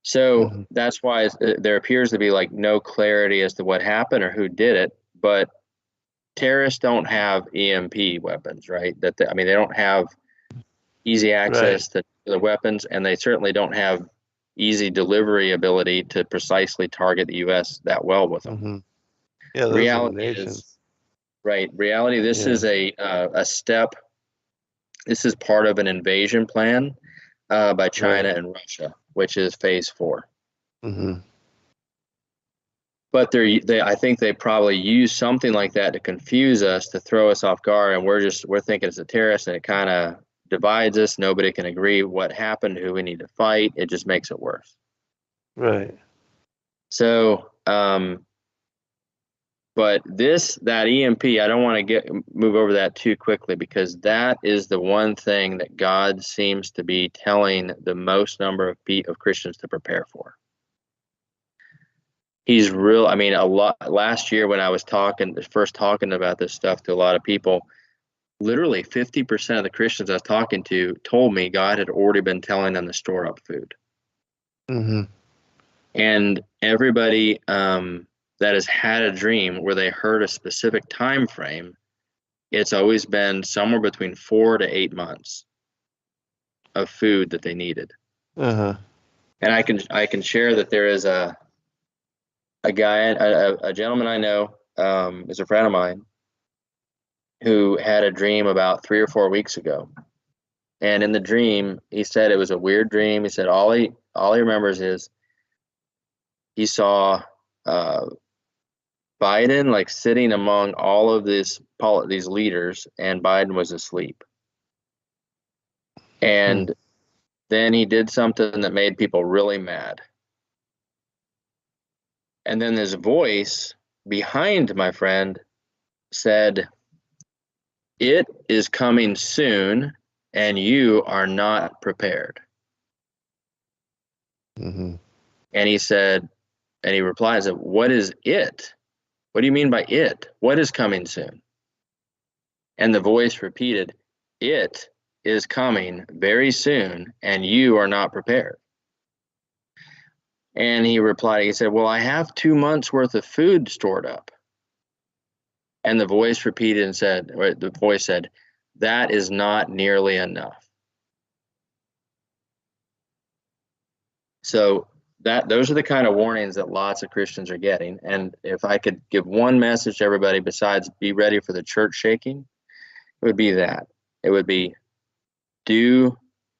So that's why there appears to be like no clarity as to what happened or who did it. But terrorists don't have EMP weapons, right? They don't have easy access to the weapons, and they certainly don't have easy delivery ability to precisely target the U.S. that well with them. Yeah, those reality are nations. is right. Reality. This is a step. This is part of an invasion plan by China and Russia, which is phase 4. But I think they probably use something like that to confuse us, to throw us off guard, and we're thinking it's a terrorist, and it kind of divides us. Nobody can agree what happened, who we need to fight. It just makes it worse. Right. So, but that EMP, I don't want to move over that too quickly, because that is the one thing that God seems to be telling the most number of Christians to prepare for. He's real. I mean, a lot. Last year when I was first talking about this stuff to a lot of people, literally 50% of the Christians I was talking to told me God had already been telling them to store up food. And everybody that has had a dream where they heard a specific time frame, it's always been somewhere between 4 to 8 months of food that they needed. And I can share that there is a gentleman I know, is a friend of mine, who had a dream about 3 or 4 weeks ago. And in the dream, he said it was a weird dream. He said all he remembers is he saw Biden like sitting among all of these leaders, and Biden was asleep. And then he did something that made people really mad. And then this voice behind my friend said, "It is coming soon, and you are not prepared." And he said, and he replies, "What is it? What do you mean by it? What is coming soon?" And the voice repeated, "It is coming very soon, and you are not prepared." And he replied, he said, "Well, I have 2 months worth of food stored up." And the voice repeated and said, "That is not nearly enough." So those are the kind of warnings that lots of Christians are getting. And if I could give one message to everybody besides be ready for the church shaking, it would be that. It would be, use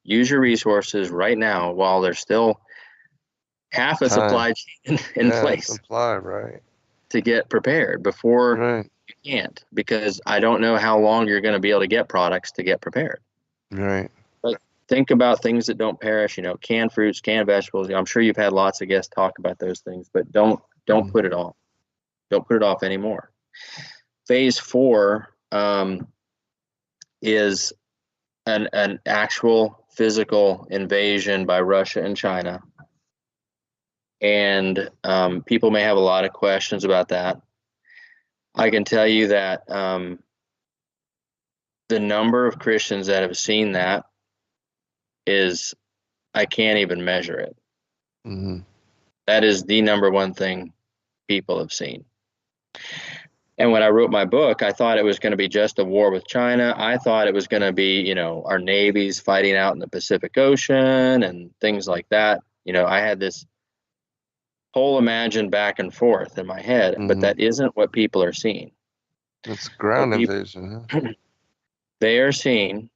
your resources right now while there's still half a supply chain in place. Supply, right. To get prepared before you can't, because I don't know how long you're going to be able to get products to get prepared. Right. But think about things that don't perish, canned fruits, canned vegetables. I'm sure you've had lots of guests talk about those things, but don't put it off. Don't put it off anymore. Phase 4 is an actual physical invasion by Russia and China. And people may have a lot of questions about that. I can tell you that the number of Christians that have seen that is, I can't even measure it. That is the number one thing people have seen. And when I wrote my book, I thought it was going to be just a war with China. I thought it was going to be, our navies fighting out in the Pacific Ocean and things like that. I had this whole imagined back and forth in my head, but that isn't what people are seeing. It's ground invasion. Huh? They are seeing,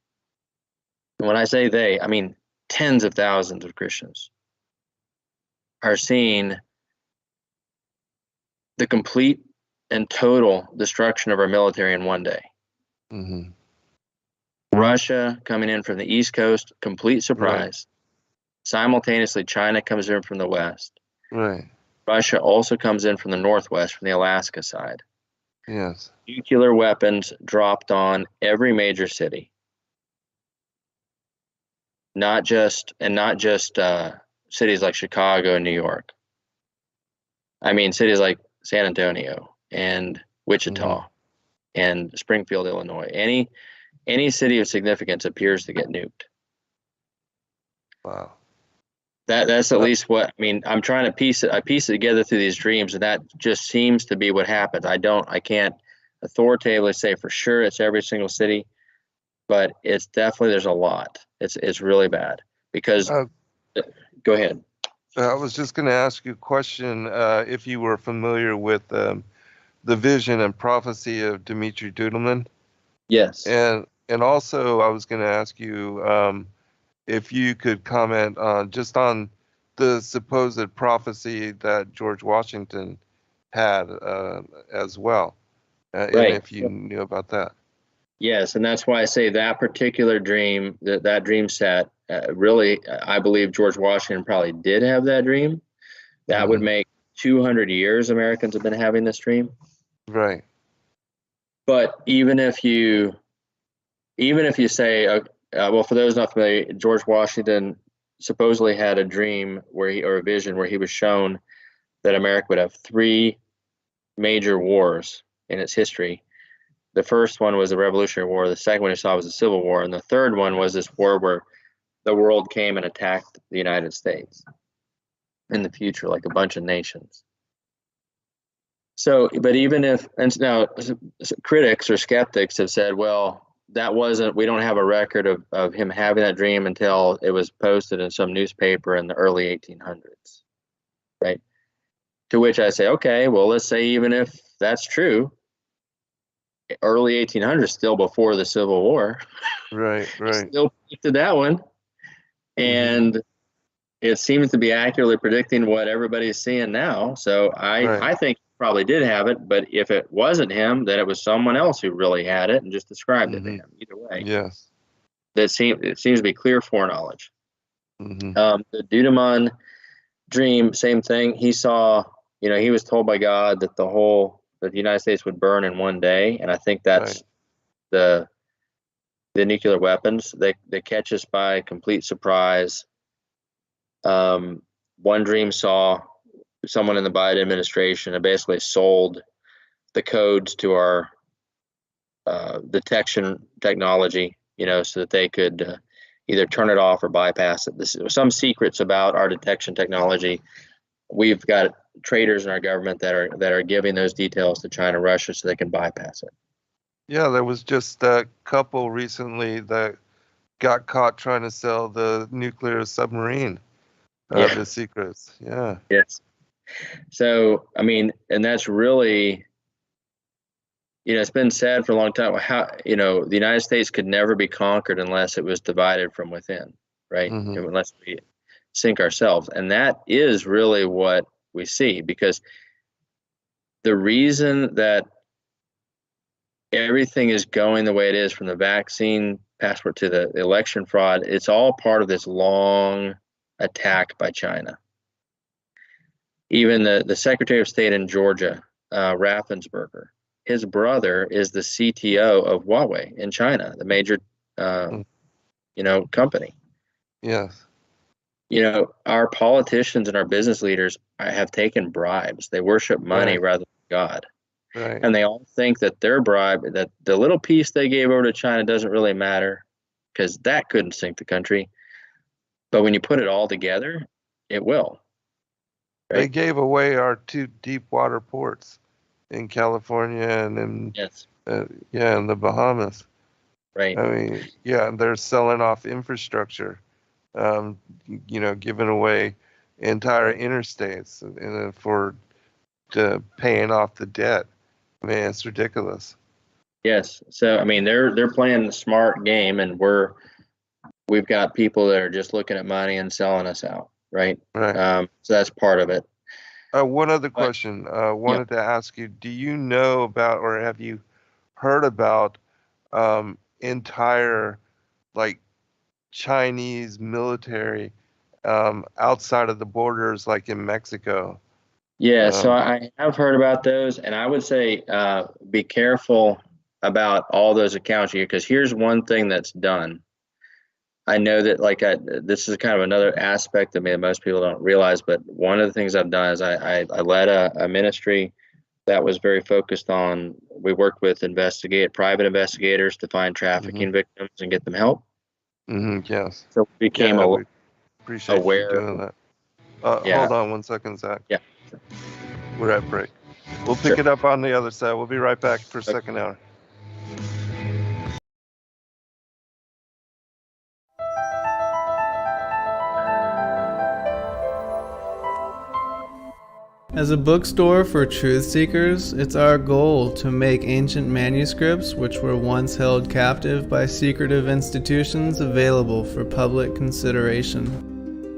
and when I say they, I mean tens of thousands of Christians are seeing the complete and total destruction of our military in one day. Mm-hmm. Russia coming in from the East Coast, complete surprise. Right. Simultaneously, China comes in from the West. Right. Russia also comes in from the Northwest, from the Alaska side. Yes. Nuclear weapons dropped on every major city. Not just cities like Chicago and New York. I mean, cities like San Antonio and Wichita and Springfield, Illinois. Any city of significance appears to get nuked. Wow. That's at least what, I mean, I'm trying to piece it together through these dreams, and that just seems to be what happens. I can't authoritatively say for sure it's every single city, but it's definitely, there's a lot. It's really bad because, go ahead. I was just going to ask you a question, if you were familiar with the vision and prophecy of Dmitri Dudelman. Yes. And also I was going to ask you if you could comment on the supposed prophecy that George Washington had as well, right. And if you knew about that. Yes, and that's why I say that particular dream, that dream set, really, I believe George Washington probably did have that dream. That would make 200 years Americans have been having this dream. Right. But even if you say, well, for those not familiar, George Washington supposedly had a dream or a vision where he was shown that America would have 3 major wars in its history. The first one was the Revolutionary War. The second one he saw was the Civil War. And the third one was this war where the world came and attacked the United States in the future, like a bunch of nations. So, but even if, and now critics or skeptics have said, well, we don't have a record of him having that dream until it was posted in some newspaper in the early 1800s, right? To which I say, okay, well, let's say even if that's true, early 1800s, still before the Civil War. Right. Still predicted that one. And it seems to be accurately predicting what everybody's seeing now. So I think he probably did have it, but if it wasn't him, then it was someone else who really had it and just described it to him. Either way. Yes. It seems to be clear foreknowledge. The Dudelman dream, same thing. He saw, he was told by God that that the United States would burn in one day, and I think that's the nuclear weapons. They catch us by complete surprise. One dream saw someone in the Biden administration had basically sold the codes to our detection technology, so that they could either turn it off or bypass it. There's some secrets about our detection technology. We've got traders in our government that are giving those details to China, Russia, so they can bypass it. Yeah, there was just a couple recently that got caught trying to sell the nuclear submarine, the secrets. Yeah. Yes. So, I mean, and that's really, it's been said for a long time how, the United States could never be conquered unless it was divided from within, right? Unless we sink ourselves. And that is really what we see, because the reason that everything is going the way it is, from the vaccine passport to the election fraud, it's all part of this long attack by China. Even the Secretary of State in Georgia, Raffensperger, his brother is the CTO of Huawei in China, the major, company. Yes. Our politicians and our business leaders have taken bribes. They worship money rather than God. Right. And they all think that their bribe, that the little piece they gave over to China doesn't really matter, because that couldn't sink the country. But when you put it all together, it will. Right? They gave away our 2 deep water ports in California and in in the Bahamas. Right. I mean, they're selling off infrastructure, giving away entire interstates to paying off the debt. I mean, it's ridiculous. Yes. So, I mean, they're playing the smart game, and we've got people that are just looking at money and selling us out. Right. Right. So that's part of it. One other question. Wanted to ask you, do you know about or have you heard about entire like Chinese military outside of the borders, like in Mexico? Yeah, so I have heard about those, and I would say be careful about all those accounts here, because here's one thing that's done. I know that this is kind of another aspect of me that most people don't realize, but one of the things I've done is I led a ministry that was very focused on, we worked with private investigators to find trafficking victims and get them help. Yes. So we became we appreciate aware. you doing that. Yeah. Hold on 1 second, Zach. Yeah. We're at break. We'll pick it up on the other side. We'll be right back for second hour. As a bookstore for truth seekers, it's our goal to make ancient manuscripts which were once held captive by secretive institutions available for public consideration.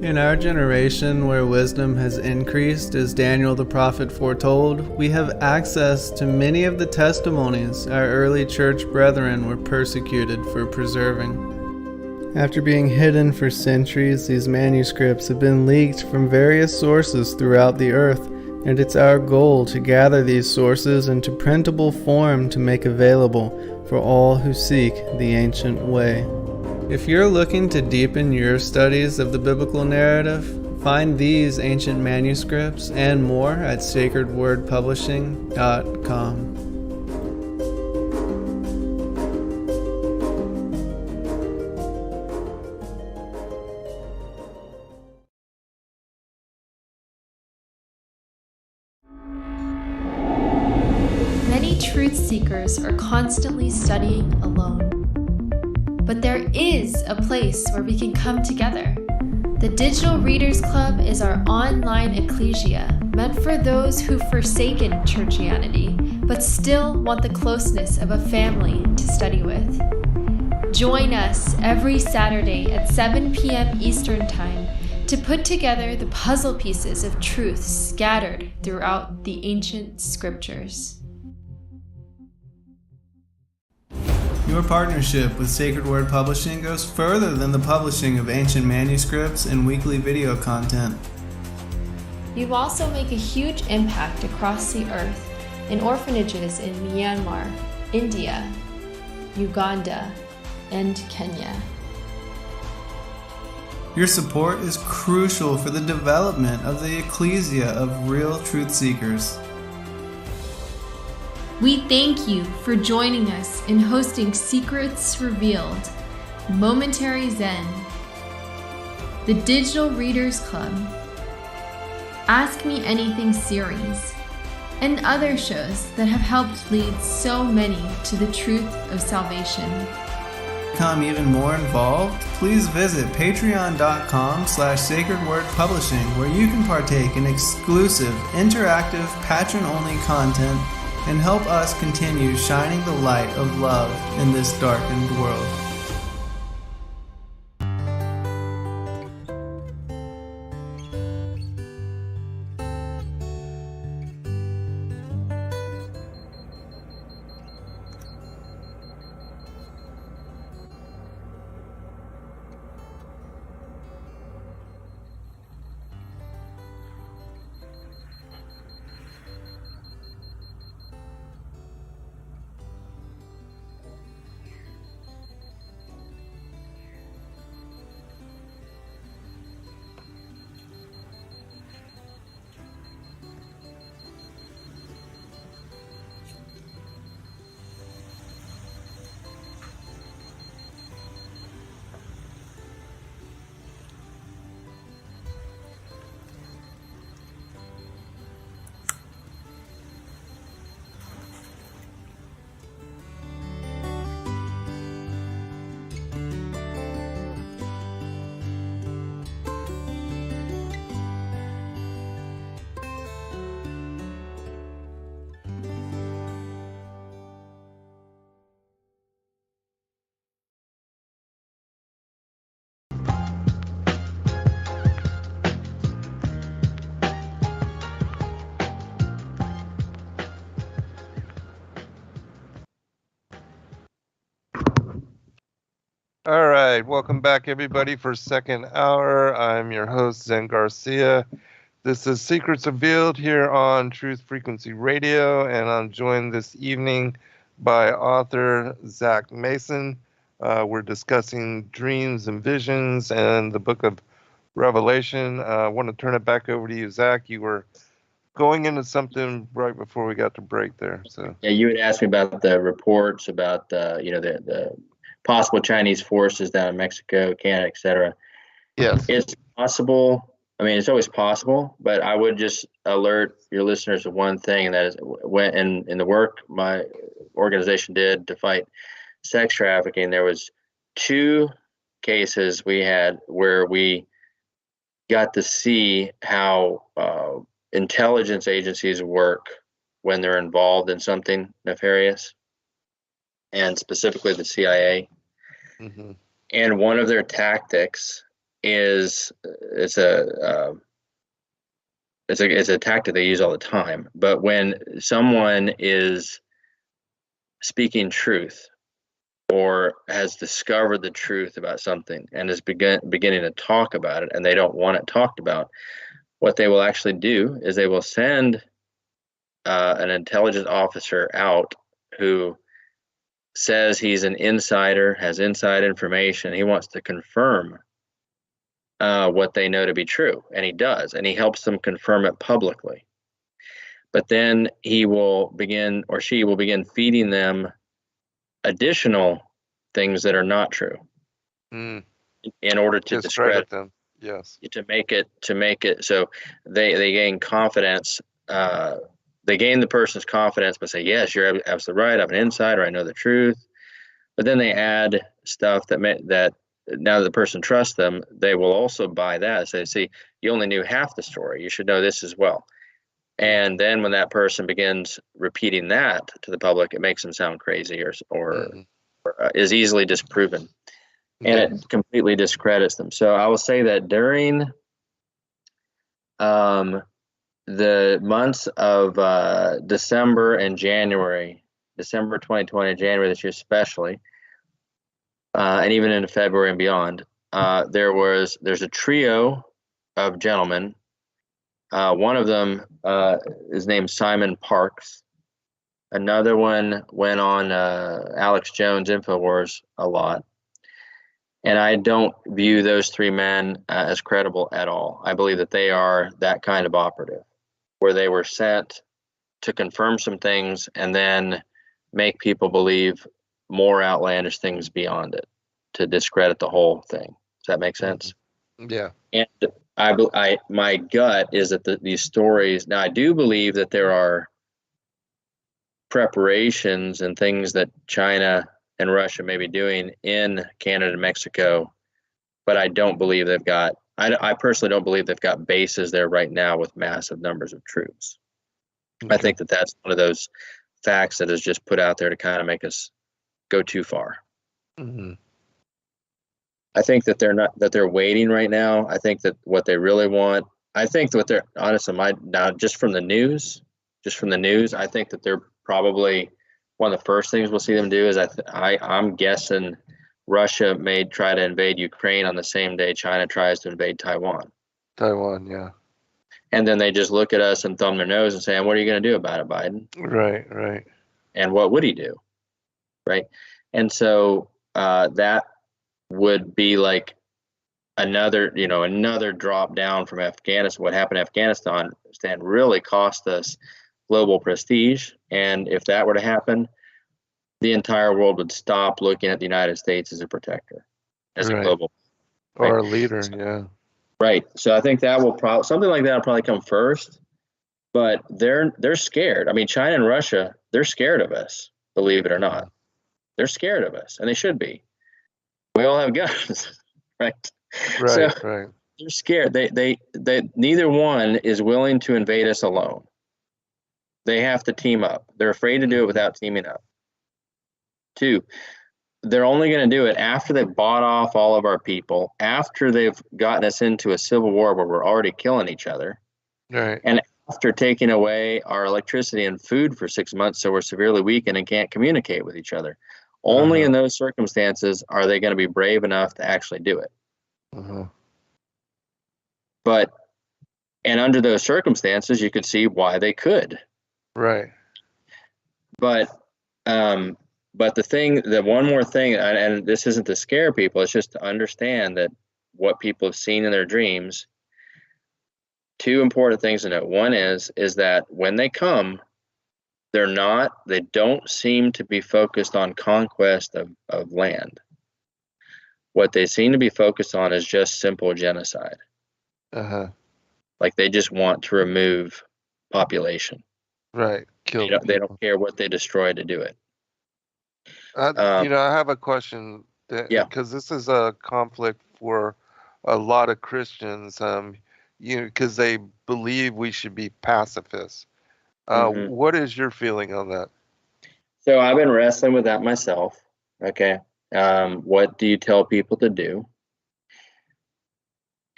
In our generation, where wisdom has increased as Daniel the prophet foretold, we have access to many of the testimonies our early church brethren were persecuted for preserving. After being hidden for centuries, these manuscripts have been leaked from various sources throughout the earth, and it's our goal to gather these sources into printable form to make available for all who seek the ancient way. If you're looking to deepen your studies of the biblical narrative, find these ancient manuscripts and more at sacredwordpublishing.com. Many truth seekers are constantly studying alone. But there is a place where we can come together. The Digital Readers Club is our online ecclesia meant for those who've forsaken churchianity, but still want the closeness of a family to study with. Join us every Saturday at 7 p.m. Eastern Time to put together the puzzle pieces of truth scattered throughout the ancient scriptures. Your partnership with Sacred Word Publishing goes further than the publishing of ancient manuscripts and weekly video content. You also make a huge impact across the earth in orphanages in Myanmar, India, Uganda, and Kenya. Your support is crucial for the development of the ecclesia of real truth seekers. We thank you for joining us in hosting Secrets Revealed, Momentary Zen, the Digital Readers Club, Ask Me Anything series, and other shows that have helped lead so many to the truth of salvation. To become even more involved, please visit patreon.com/sacredwordpublishing, where you can partake in exclusive, interactive, patron-only content and help us continue shining the light of love in this darkened world. All right, welcome back everybody for second hour. I'm your host, Zen Garcia. This is Secrets Revealed here on Truth Frequency Radio, and I'm joined this evening by author Zack Mason. We're discussing dreams and visions and the book of Revelation. I want to turn it back over to you, Zack. You were going into something right before we got to break there. So Yeah, you had asked me about the reports about the possible Chinese forces down in Mexico, Canada, etc. yes. It's possible. I mean, it's always possible, but I would just alert your listeners of one thing, and that is when in the work my organization did to fight sex trafficking, there was 2 cases we had where we got to see how intelligence agencies work when they're involved in something nefarious, and specifically the CIA. Mm-hmm. And one of their tactics is it's a tactic they use all the time. But when someone is speaking truth or has discovered the truth about something and is beginning to talk about it, and they don't want it talked about, what they will actually do is they will send an intelligence officer out who says he's an insider, has inside information. He wants to confirm what they know to be true, and he does, and he helps them confirm it publicly. But then he will begin, or she will begin, feeding them additional things that are not true in order to discredit them. Yes. To make it so they gain confidence. They gain the person's confidence by saying, yes, you're absolutely right, I'm an insider, I know the truth. But then they add stuff that now that the person trusts them, they will also buy that. Say, see, you only knew half the story, you should know this as well. And then when that person begins repeating that to the public, it makes them sound crazy or is easily disproven. And it completely discredits them. So I will say that during the months of December and January, December 2020, January this year especially, and even into February and beyond, there's a trio of gentlemen. One of them is named Simon Parks. Another one went on Alex Jones' InfoWars a lot. And I don't view those 3 men as credible at all. I believe that they are that kind of operative, where they were sent to confirm some things and then make people believe more outlandish things beyond it to discredit the whole thing. Does that make sense? Yeah. And my gut is that these stories, now I do believe that there are preparations and things that China and Russia may be doing in Canada and Mexico, but I don't believe I personally don't believe they've got bases there right now with massive numbers of troops. Okay. I think that that's one of those facts that is just put out there to kind of make us go too far. Mm-hmm. I think that they're waiting right now. I think that what they really want, I think that what they're, honestly, now just from the news, I think that they're probably one of the first things we'll see them do is I'm guessing Russia may try to invade Ukraine on the same day China tries to invade Taiwan. Taiwan, yeah. And then they just look at us and thumb their nose and say, what are you going to do about it, Biden? Right. And what would he do? Right. And so that would be like another drop down from Afghanistan. What happened in Afghanistan really cost us global prestige. And if that were to happen, the entire world would stop looking at the United States as a protector, as a global. Or a leader, yeah. Right. So I think that will something like that will probably come first, but they're scared. I mean, China and Russia, they're scared of us, believe it or not. They're scared of us, and they should be. We all have guns, right? Right. They're scared. They neither one is willing to invade us alone. They have to team up. They're afraid to do it without teaming up. 2, they're only going to do it after they've bought off all of our people, after they've gotten us into a civil war where we're already killing each other, right? And after taking away our electricity and food for 6 months, so we're severely weakened and can't communicate with each other. Only in those circumstances are they going to be brave enough to actually do it. And under those circumstances, you could see why they could. Right. But the one more thing, and this isn't to scare people, it's just to understand that what people have seen in their dreams. Two important things to note. One is that when they come, they don't seem to be focused on conquest of land. What they seem to be focused on is just simple genocide. Like they just want to remove population. Right. Kill. They don't care what they destroy to do it. I have a question. Because this is a conflict for a lot of Christians. Because they believe we should be pacifists. What is your feeling on that? So I've been wrestling with that myself. Okay. What do you tell people to do?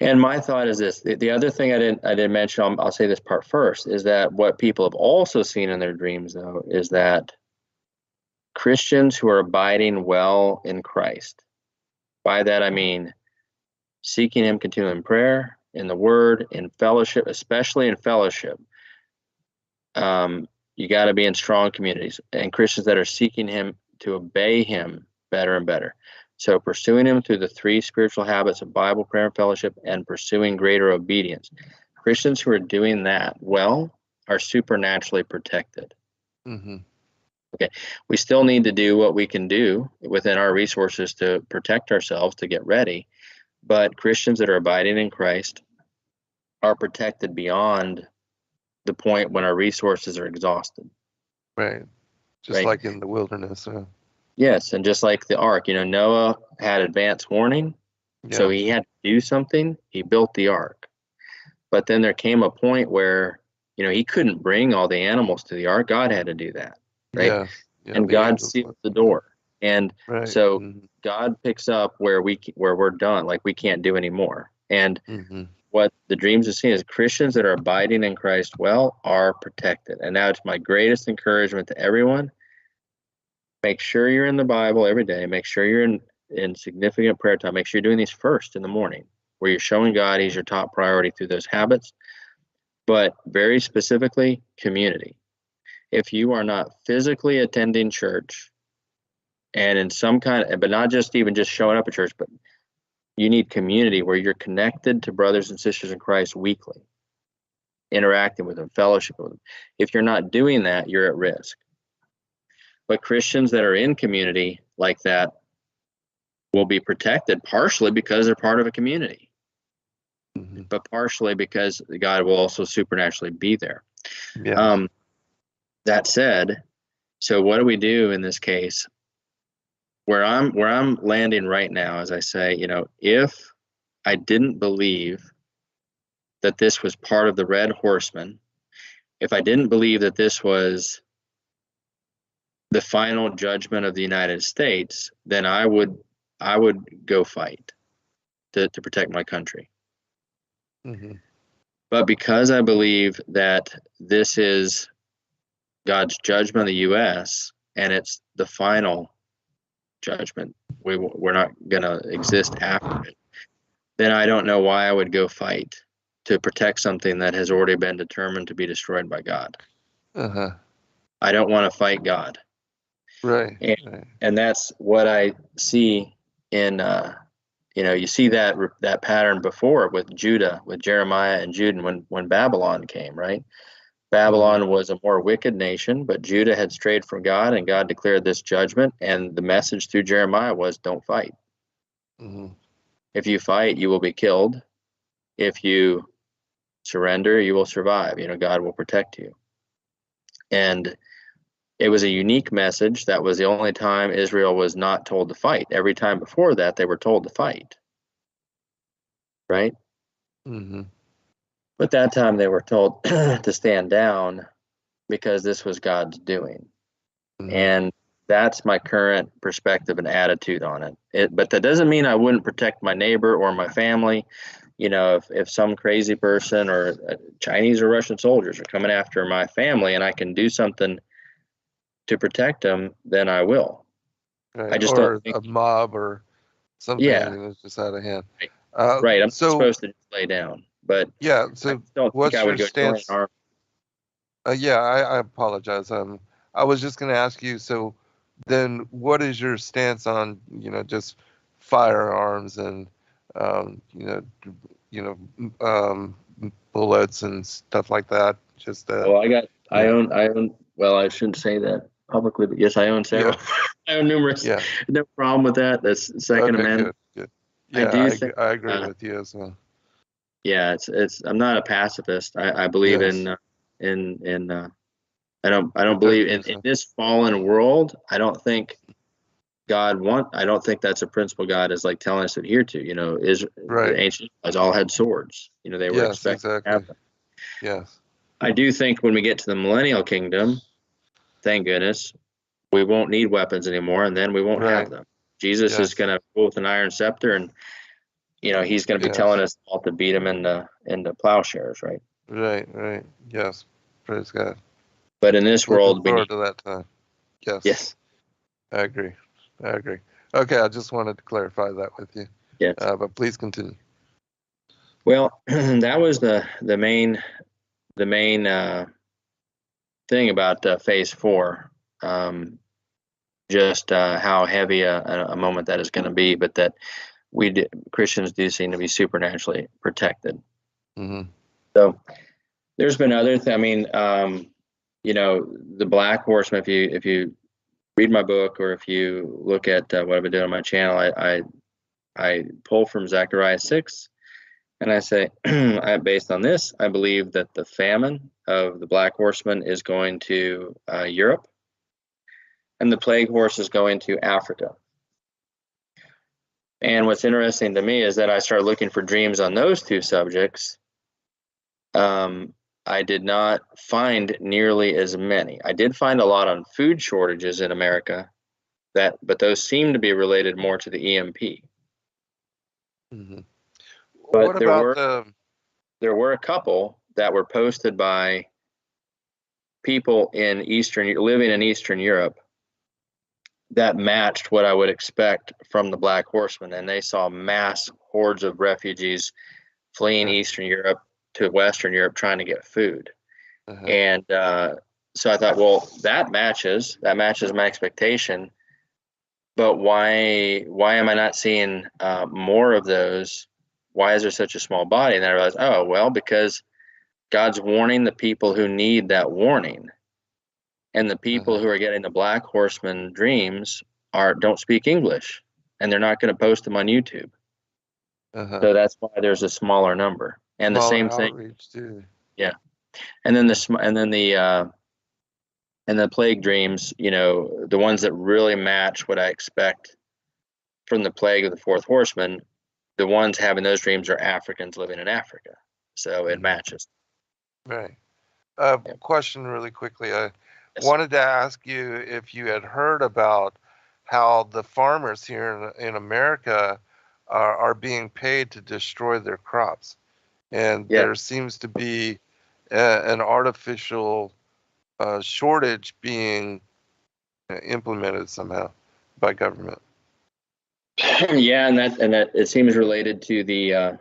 And my thought is this: the other thing I didn't mention, I'll say this part first, is that what people have also seen in their dreams, though, is that Christians who are abiding well in Christ, by that I mean seeking Him continually in prayer, in the Word, in fellowship, especially in fellowship. You got to be in strong communities, and Christians that are seeking Him to obey Him better and better. So pursuing Him through the 3 spiritual habits of Bible, prayer, and fellowship, and pursuing greater obedience. Christians who are doing that well are supernaturally protected. Okay, we still need to do what we can do within our resources to protect ourselves, to get ready. But Christians that are abiding in Christ are protected beyond the point when our resources are exhausted. Right. Just like in the wilderness. Yes, and just like the ark, Noah had advance warning, so he had to do something. He built the ark. But then there came a point where, he couldn't bring all the animals to the ark. God had to do that, right? And God sealed the door. And so God picks up where we're done, like we can't do anymore. And what the dreams are seeing is Christians that are abiding in Christ well are protected. And now it's my greatest encouragement to everyone. Make sure you're in the Bible every day. Make sure you're in significant prayer time. Make sure you're doing these first in the morning, where you're showing God He's your top priority through those habits. But very specifically, community. If you are not physically attending church and in some but not just even just showing up at church, but you need community where you're connected to brothers and sisters in Christ weekly, interacting with them, fellowship with them. If you're not doing that, you're at risk. But Christians that are in community like that will be protected partially because they're part of a community, but partially because God will also supernaturally be there. That said, so what do we do in this case? Where I'm landing right now, as I say, if I didn't believe that this was part of the Red Horsemen, if I didn't believe that this was the final judgment of the United States, then I would go fight to protect my country. But because I believe that this is God's judgment of the U.S. and it's the final judgment, we're not going to exist after it, then I don't know why I would go fight to protect something that has already been determined to be destroyed by God. I don't want to fight God. Right. And that's what I see in, you see that pattern before with Judah, with Jeremiah and Judah when Babylon came, right? Babylon was a more wicked nation, but Judah had strayed from God, and God declared this judgment. And the message through Jeremiah was, don't fight. If you fight, you will be killed. If you surrender, you will survive. God will protect you. And it was a unique message. That was the only time Israel was not told to fight. Every time before that, they were told to fight. Right? But that time they were told to stand down because this was God's doing. And that's my current perspective and attitude on it. But that doesn't mean I wouldn't protect my neighbor or my family. If some crazy person or Chinese or Russian soldiers are coming after my family and I can do something to protect them, then I will. Right. I just Or don't think. a mob or something, Yeah, and it's just out of hand. right. Right. I'm not So supposed to just lay down, but yeah. I So just don't think what's I your would go join an stance? army. Yeah, I apologize. I was just going to ask you. So then, what is your stance on just firearms and um, you know you bullets and stuff like that? Just Well, I yeah, own. Well, I shouldn't say that publicly, but yes, I own several. yeah, I own numerous. yeah. No problem with that. That's Second Okay, Amendment. good, good. I Yeah, do think. I agree Uh, with you as well. yeah, it's. I'm not a pacifist. I believe Yes, in. I don't believe protecting in yourself. this fallen world. I don't think I don't think that's a principle God is like telling us to adhere to. The Right. ancient Israelites all had swords. They were Yes, expected to exactly. have them. Yes. I do think when we get to the millennial kingdom, thank goodness, we won't need weapons anymore, and then we won't have Right. them. Jesus is Yes. going to rule with an iron scepter, and he's going to be telling Yes. us all to beat him in the plowshares, right? Right. Right. Yes. Praise God. But in this Looking world, we forward need to that time. Yes. yes, I agree. I agree. Okay, I just wanted to clarify that with you. yes. But please continue. Well, that was the main thing about phase 4. Just how heavy a moment that is going to be, but that Christians do seem to be supernaturally protected. Hmm. So there's been other things. I mean, the Black Horseman. If you read my book, or if you look at what I've been doing on my channel, I pull from Zechariah 6, and I say, based on this, I believe that the famine of the Black Horseman is going to Europe, and the plague horse is going to Africa. And what's interesting to me is that I started looking for dreams on those two subjects. I did not find nearly as many. I did find a lot on food shortages in America, but those seem to be related more to the EMP. Hmm. But What about there were a couple that were posted by people living in Eastern Europe that matched what I would expect from the Black Horseman, and they saw mass hordes of refugees fleeing Eastern Europe to Western Europe trying to get food. And so I thought, well, that matches my expectation, but why am I not seeing more of those? Why is there such a small body? And then I realized, oh, well, because God's warning the people who need that warning. And the people who are getting the Black Horseman dreams don't speak English, and they're not going to post them on YouTube. So that's why there's a smaller number. And the same thing, outreach too. yeah. And then the plague dreams, the ones that really match what I expect from the plague of the fourth horseman, the ones having those dreams are Africans living in Africa. So it matches. Right. Yeah. Question really quickly. I Yes. wanted to ask you if you had heard about how the farmers here in America are being paid to destroy their crops. And Yeah. there seems to be an artificial shortage being implemented somehow by government. Yeah, and that it seems related to the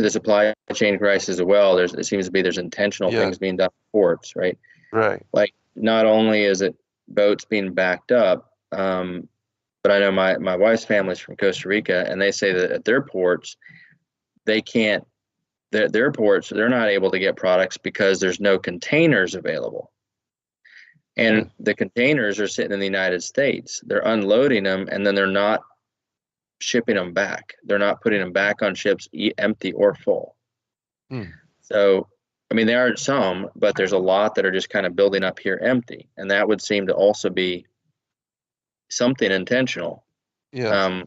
supply chain crisis as well. It seems to be there's intentional things being done in ports, right? Right. Like not only is it boats being backed up, but I know my wife's family's from Costa Rica, and they say that at their ports, they can't. Their ports, they're not able to get products because there's no containers available. And the containers are sitting in the United States. They're unloading them, and then they're not shipping them back. They're not putting them back on ships empty or full. So, I mean, there are some, but there's a lot that are just kind of building up here empty. And that would seem to also be something intentional. Yes.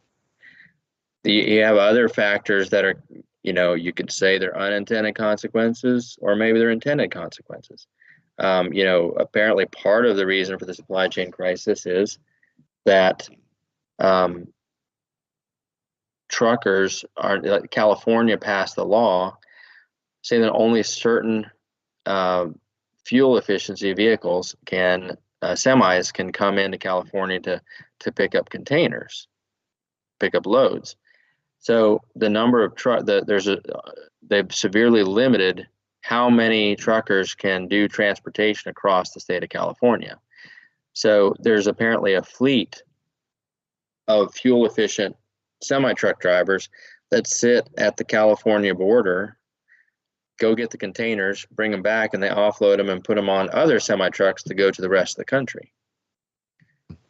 You have other factors that are, you could say they're unintended consequences, or maybe they're intended consequences. Apparently part of the reason for the supply chain crisis is that truckers like California passed the law saying that only certain fuel efficiency vehicles can semis can come into California to pick up containers, pick up loads. So the number of they've severely limited how many truckers can do transportation across the state of California. So there's apparently a fleet of fuel efficient semi-truck drivers that sit at the California border, go get the containers, bring them back, and they offload them and put them on other semi-trucks to go to the rest of the country.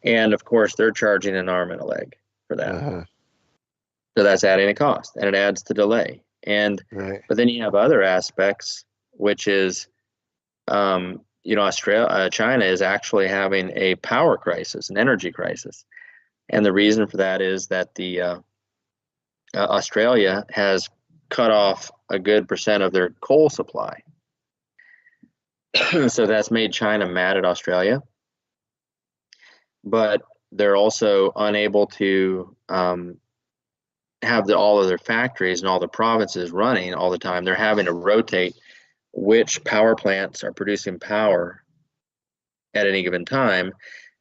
And of course, they're charging an arm and a leg for that. Uh-huh. So that's adding a cost, and it adds to delay. And Right. but then you have other aspects, which is, China is actually having a power crisis, an energy crisis, and the reason for that is that the Australia has cut off a good percent of their coal supply. So that's made China mad at Australia, but they're also unable to have all of their factories and all the provinces running all the time. They're having to rotate which power plants are producing power at any given time.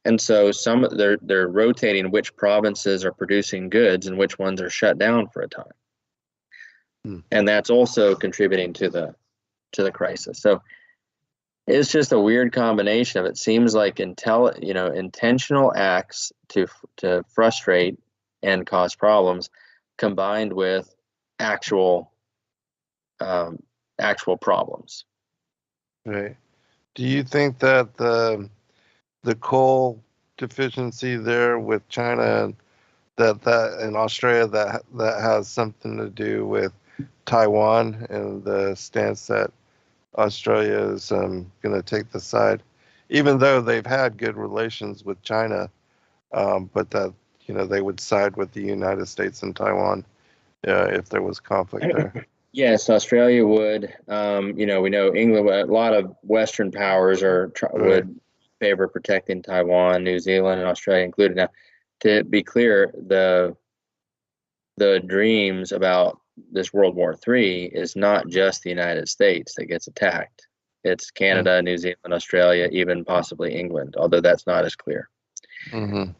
And so they're rotating which provinces are producing goods and which ones are shut down for a time. And that's also contributing to the crisis. So it's just a weird combination of it seems like intentional acts to frustrate and cause problems combined with actual problems. Right. Do you think that the coal deficiency there with China, that in Australia, that has something to do with Taiwan and the stance that Australia is going to take the side, even though they've had good relations with China, but that they would side with the United States and Taiwan if there was conflict there? Yes, Australia would. We know England. A lot of Western powers would favor protecting Taiwan, New Zealand, and Australia included. Now, to be clear, the dreams about this World War III is not just the United States that gets attacked. It's Canada, New Zealand, Australia, even possibly England, although that's not as clear. Mm-hmm.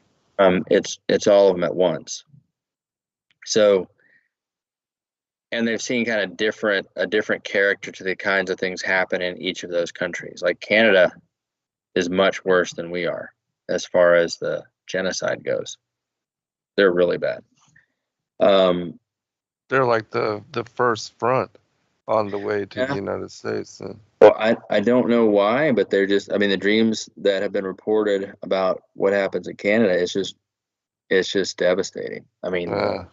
It's all of them at once. So, and they've seen kind of a different character to the kinds of things happen in each of those countries. Like Canada is much worse than we are as far as the genocide goes. They're really bad. They're like the first front on the way to the United States. So. Well, I don't know why, but they're just, the dreams that have been reported about what happens in Canada, it's just devastating. But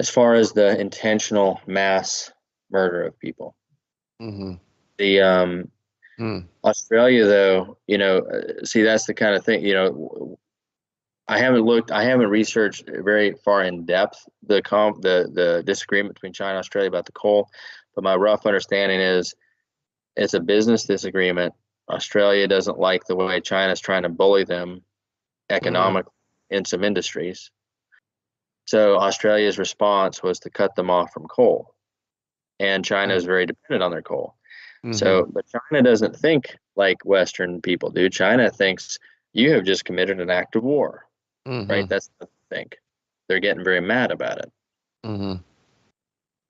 as far as the intentional mass murder of people, the Australia, though, see, that's the kind of thing, I haven't researched very far in depth the disagreement between China and Australia about the coal, but my rough understanding is it's a business disagreement. Australia doesn't like the way China's trying to bully them economically in some industries. So Australia's response was to cut them off from coal, and China is very dependent on their coal. So, but China doesn't think like Western people do. China thinks you have just committed an act of war, right? That's what they think. They're getting very mad about it.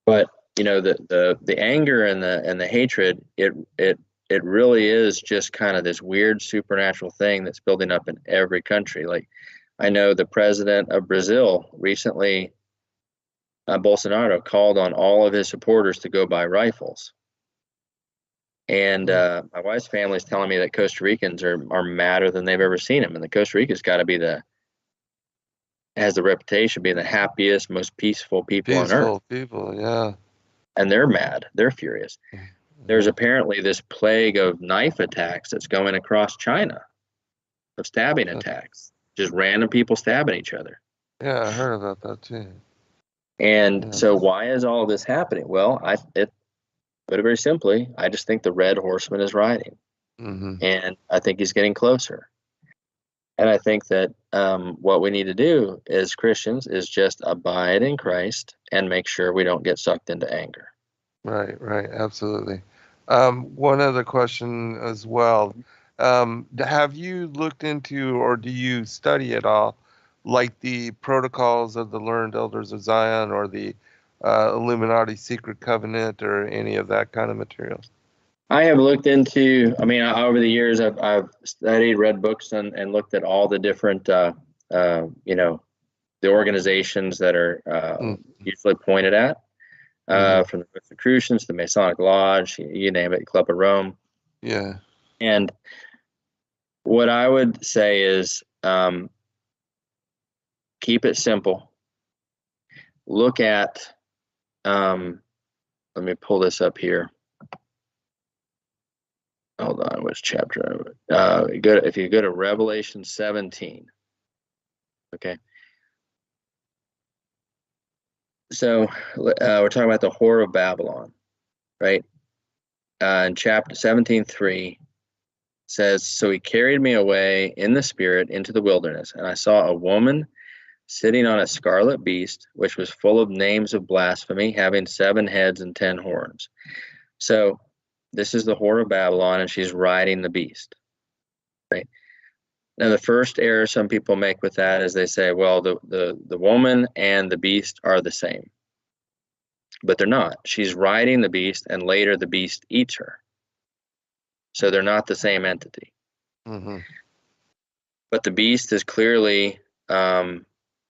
But the anger and the hatred, it really is just kind of this weird supernatural thing that's building up in every country. Like, I know the president of Brazil recently, Bolsonaro, called on all of his supporters to go buy rifles. And my wife's family is telling me that Costa Ricans are madder than they've ever seen him. And the Costa Rica's got to be has the reputation of being the happiest, most peaceful people on earth. People, yeah. And they're mad. They're furious. There's apparently this plague of knife attacks that's going across China, of stabbing attacks. Just random people stabbing each other. Yeah, I heard about that too. And so why is all this happening? Well, put it very simply, I just think the red horseman is riding. And I think he's getting closer. And I think that what we need to do as Christians is just abide in Christ and make sure we don't get sucked into anger. Right, absolutely. One other question as well. Have you looked into, or do you study at all, like the protocols of the Learned Elders of Zion or the Illuminati Secret Covenant or any of that kind of material? I have looked into, I mean, over the years, I've studied, read books, and looked at all the different, you know, the organizations that are usually pointed at, from the Rosicrucians to the Masonic Lodge, you name it, Club of Rome. Yeah. And what I would say is, keep it simple. Look at, let me pull this up here. Hold on, which chapter? If you go to Revelation 17, okay. So we're talking about the whore of Babylon, right? In chapter 17:3 says, "So he carried me away in the spirit into the wilderness, and I saw a woman sitting on a scarlet beast, which was full of names of blasphemy, having 7 heads and 10 horns." So this is the whore of Babylon, and she's riding the beast, right? Now, the first error some people make with that is they say, well, the woman and the beast are the same. But they're not. She's riding the beast, and later the beast eats her. So they're not the same entity. But the beast is clearly the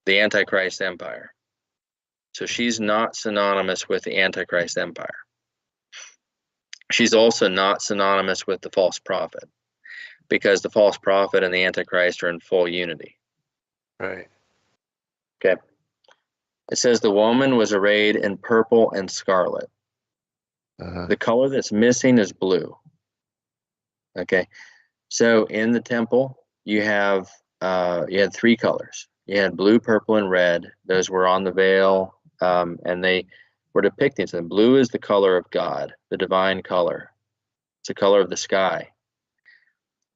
Antichrist empire. So she's not synonymous with the Antichrist empire. She's also not synonymous with the false prophet, because the false prophet and the Antichrist are in full unity. Right. Okay. It says the woman was arrayed in purple and scarlet. The color that's missing is blue. Okay. So in the temple, you had 3 colors. You had blue, purple, and red. Those were on the veil, and they were depicting something. Blue is the color of God, the divine color. It's the color of the sky.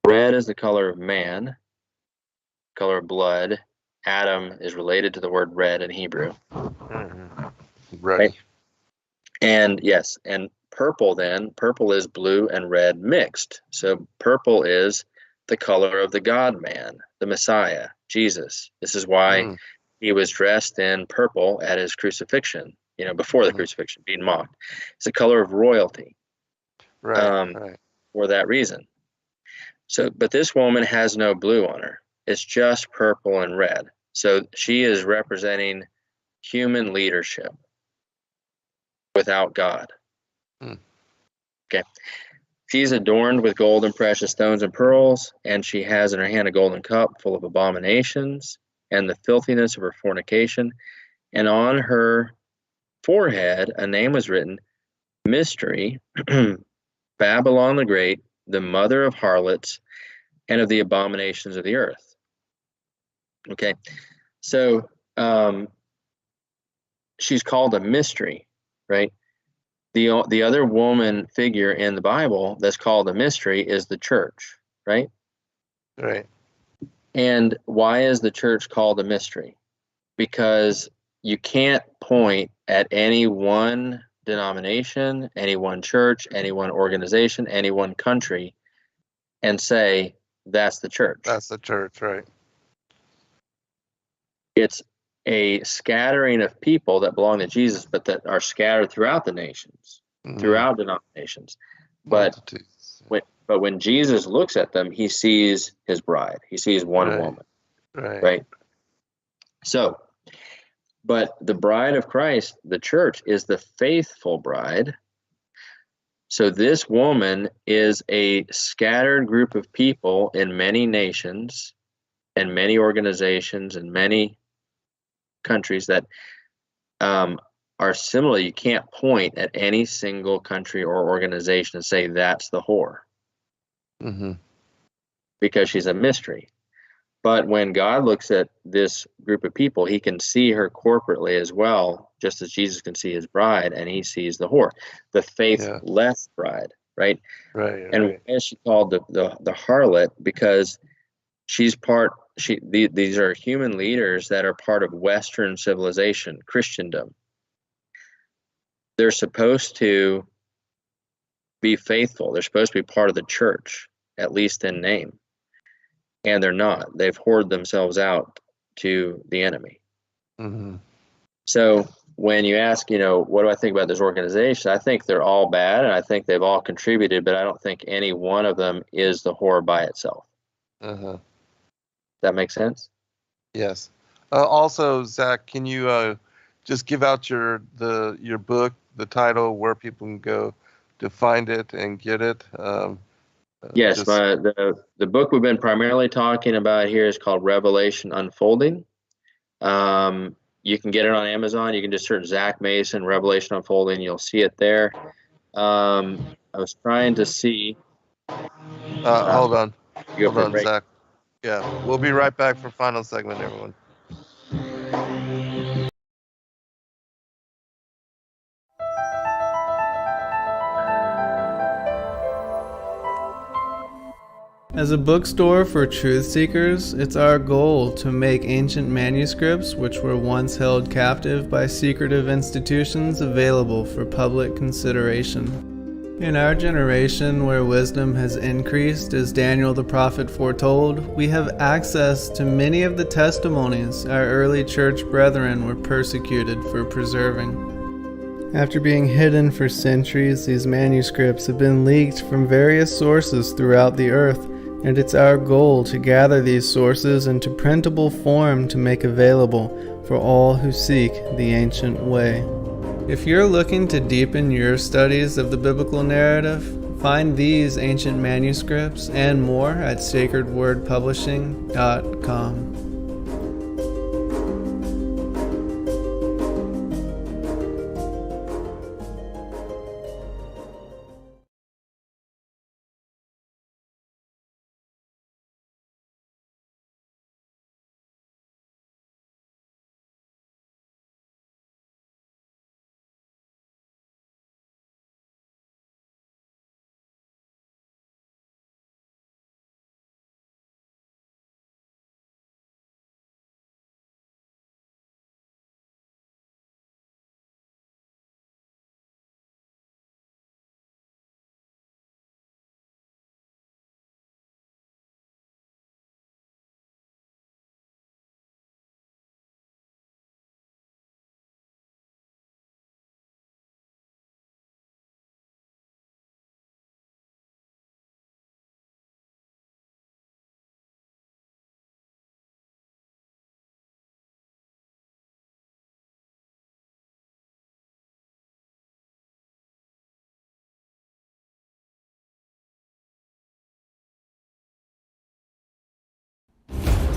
Red is the color of man, color of blood. Adam is related to the word red in Hebrew. Right. And yes, and purple is blue and red mixed. So purple is the color of the God-man, the Messiah, Jesus. This is why he was dressed in purple at his crucifixion, before the crucifixion, being mocked. It's the color of royalty. Right. For that reason. So, but this woman has no blue on her. It's just purple and red. So she is representing human leadership without God. Okay. She's adorned with gold and precious stones and pearls, and she has in her hand a golden cup full of abominations and the filthiness of her fornication. And on her forehead a name was written, Mystery, Babylon the Great, the mother of harlots and of the abominations of the earth. Okay, so she's called a mystery, right? The other woman figure in the Bible that's called a mystery is the church, right? Right. And why is the church called a mystery? Because you can't point at any one denomination, any one church, any one organization, any one country, and say that's the church. That's the church, right? It's a scattering of people that belong to Jesus, but that are scattered throughout the nations, throughout denominations. But when Jesus looks at them, he sees his bride. He sees one woman. Right. So, but the bride of Christ, the church, is the faithful bride. So this woman is a scattered group of people in many nations and many organizations and many countries that are similar. You can't point at any single country or organization and say that's the whore. Because she's a mystery. But when God looks at this group of people, he can see her corporately as well, just as Jesus can see his bride, and he sees the whore, the faithless bride, right? And why is she called the harlot? Because she's these are human leaders that are part of Western civilization, Christendom. They're supposed to be faithful. They're supposed to be part of the church, at least in name. And they're not. They've hoarded themselves out to the enemy. Mm-hmm. So when you ask, what do I think about this organization? I think they're all bad, and I think they've all contributed, but I don't think any one of them is the whore by itself. Uh-huh. Does that make sense? Yes. Also, Zach, can you just give out your book, the title, where people can go to find it and get it? Yes, the book we've been primarily talking about here is called Revelation Unfolding. You can get it on Amazon. You can just search Zack Mason, Revelation Unfolding. You'll see it there. I was trying to see. Hold on, break. Zach. Yeah, we'll be right back for final segment, everyone. As a bookstore for truth seekers, it's our goal to make ancient manuscripts which were once held captive by secretive institutions available for public consideration. In our generation, where wisdom has increased as Daniel the prophet foretold, we have access to many of the testimonies our early church brethren were persecuted for preserving. After being hidden for centuries, these manuscripts have been leaked from various sources throughout the earth, and it's our goal to gather these sources into printable form to make available for all who seek the ancient way. If you're looking to deepen your studies of the biblical narrative, find these ancient manuscripts and more at sacredwordpublishing.com.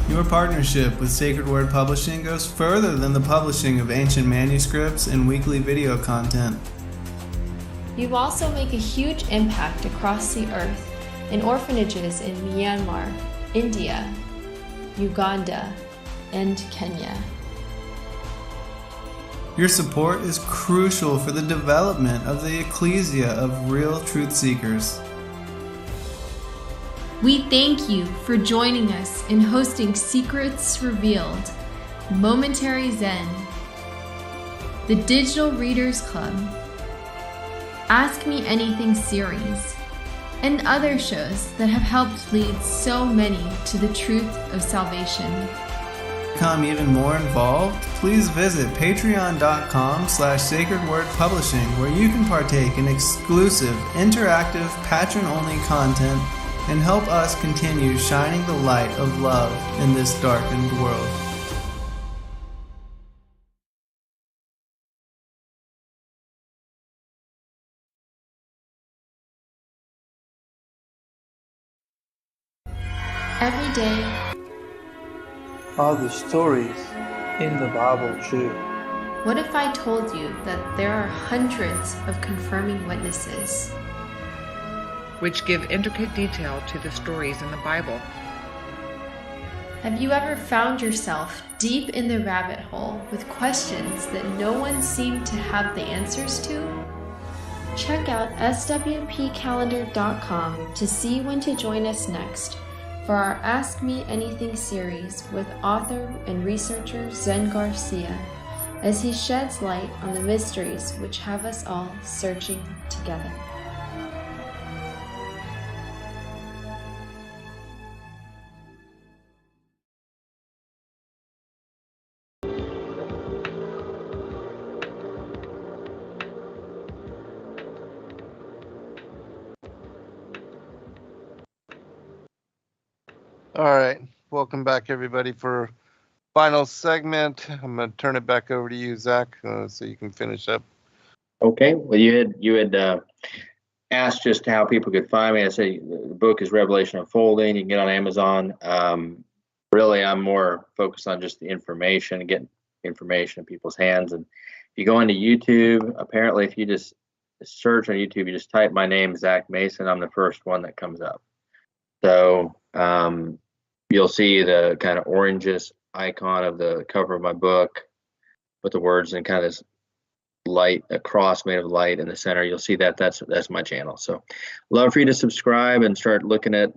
Your partnership with Sacred Word Publishing goes further than the publishing of ancient manuscripts and weekly video content. You also make a huge impact across the earth in orphanages in Myanmar, India, Uganda, and Kenya. Your support is crucial for the development of the ecclesia of real truth seekers. We thank you for joining us in hosting Secrets Revealed, Momentary Zen, the Digital Readers Club, Ask Me Anything series, and other shows that have helped lead so many to the truth of salvation. To become even more involved, please visit patreon.com/sacredwordpublishing, where you can partake in exclusive, interactive, patron-only content and help us continue shining the light of love in this darkened world. Every day, are the stories in the Bible true? what if I told you that there are hundreds of confirming witnesses? Which give intricate detail to the stories in the Bible. Have you ever found yourself deep in the rabbit hole with questions that no one seemed to have the answers to? Check out swpcalendar.com to see when to join us next for our Ask Me Anything series with author and researcher Zen Garcia, as he sheds light on the mysteries which have us all searching together. All right. Welcome back, everybody, for final segment. I'm going to turn it back over to you, Zach, so you can finish up. Okay. Well, you had asked just how people could find me. I said the book is Revelation Unfolding. You can get it on Amazon. Really, I'm more focused on just the information, getting information in people's hands. And if you go into YouTube, apparently, if you just search on YouTube, you just type my name, Zack Mason, I'm the first one that comes up. So you'll see the kind of orangish icon of the cover of my book with the words and kind of this light, a cross made of light in the center. You'll see that that's my channel. So love for you to subscribe and start looking at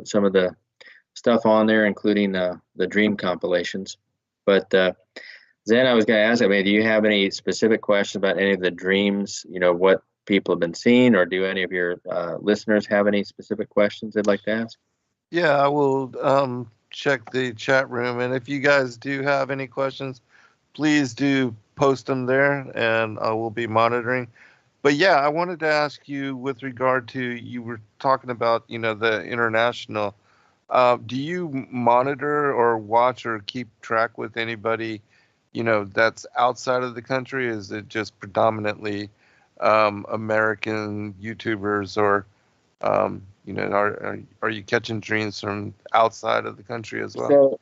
some of the stuff on there, including the dream compilations. But Zen, I was going to ask, I mean, do you have any specific questions about any of the dreams, what people have been seeing, or do any of your listeners have any specific questions they'd like to ask? Yeah, I will check the chat room. And if you guys do have any questions, please do post them there, and I will be monitoring. But yeah, I wanted to ask you with regard to, you were talking about, the international. Do you monitor or watch or keep track with anybody, that's outside of the country? Is it just predominantly American YouTubers, or are you catching dreams from outside of the country as well? So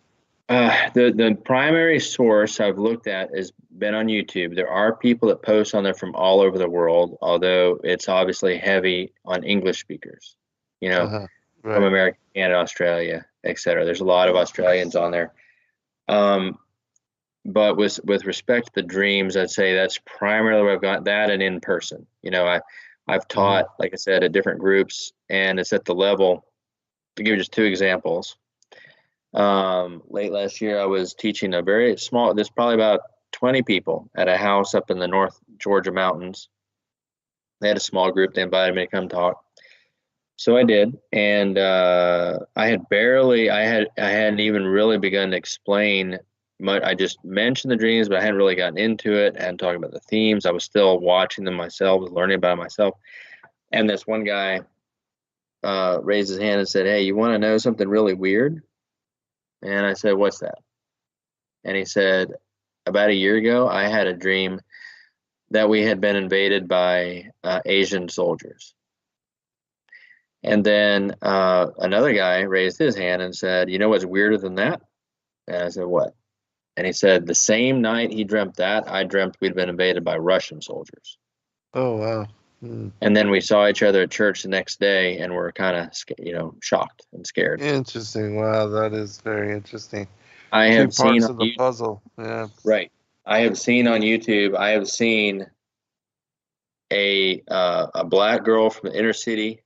the primary source I've looked at has been on YouTube. There are people that post on there from all over the world, although it's obviously heavy on English speakers, Right. from America, Canada, Australia, etc. There's a lot of Australians on there. But with respect to the dreams, I'd say that's primarily where I've got that, and in person. I've taught, like I said, at different groups, and it's at the level. To give you just two examples, late last year I was teaching a very small, there's probably about 20 people at a house up in the North Georgia mountains. They had a small group. They invited me to come talk. So I did, and I hadn't even really begun to explain much. I just mentioned the dreams, but I hadn't really gotten into it and talking about the themes. I was still watching them myself, was learning about it myself. And this one guy raised his hand and said, "Hey, you want to know something really weird?" And I said, "What's that?" And he said, "About a year ago, I had a dream that we had been invaded by Asian soldiers." And then another guy raised his hand and said, "You know what's weirder than that?" And I said, "What?" And he said, "The same night he dreamt that, I dreamt we'd been invaded by Russian soldiers." Oh, wow. Hmm. And then we saw each other at church the next day, and we're kind of, shocked and scared. Interesting. Wow, that is very interesting. I have Two parts seen of the puzzle. Yeah. Right. I have seen on YouTube. I have seen a black girl from the inner city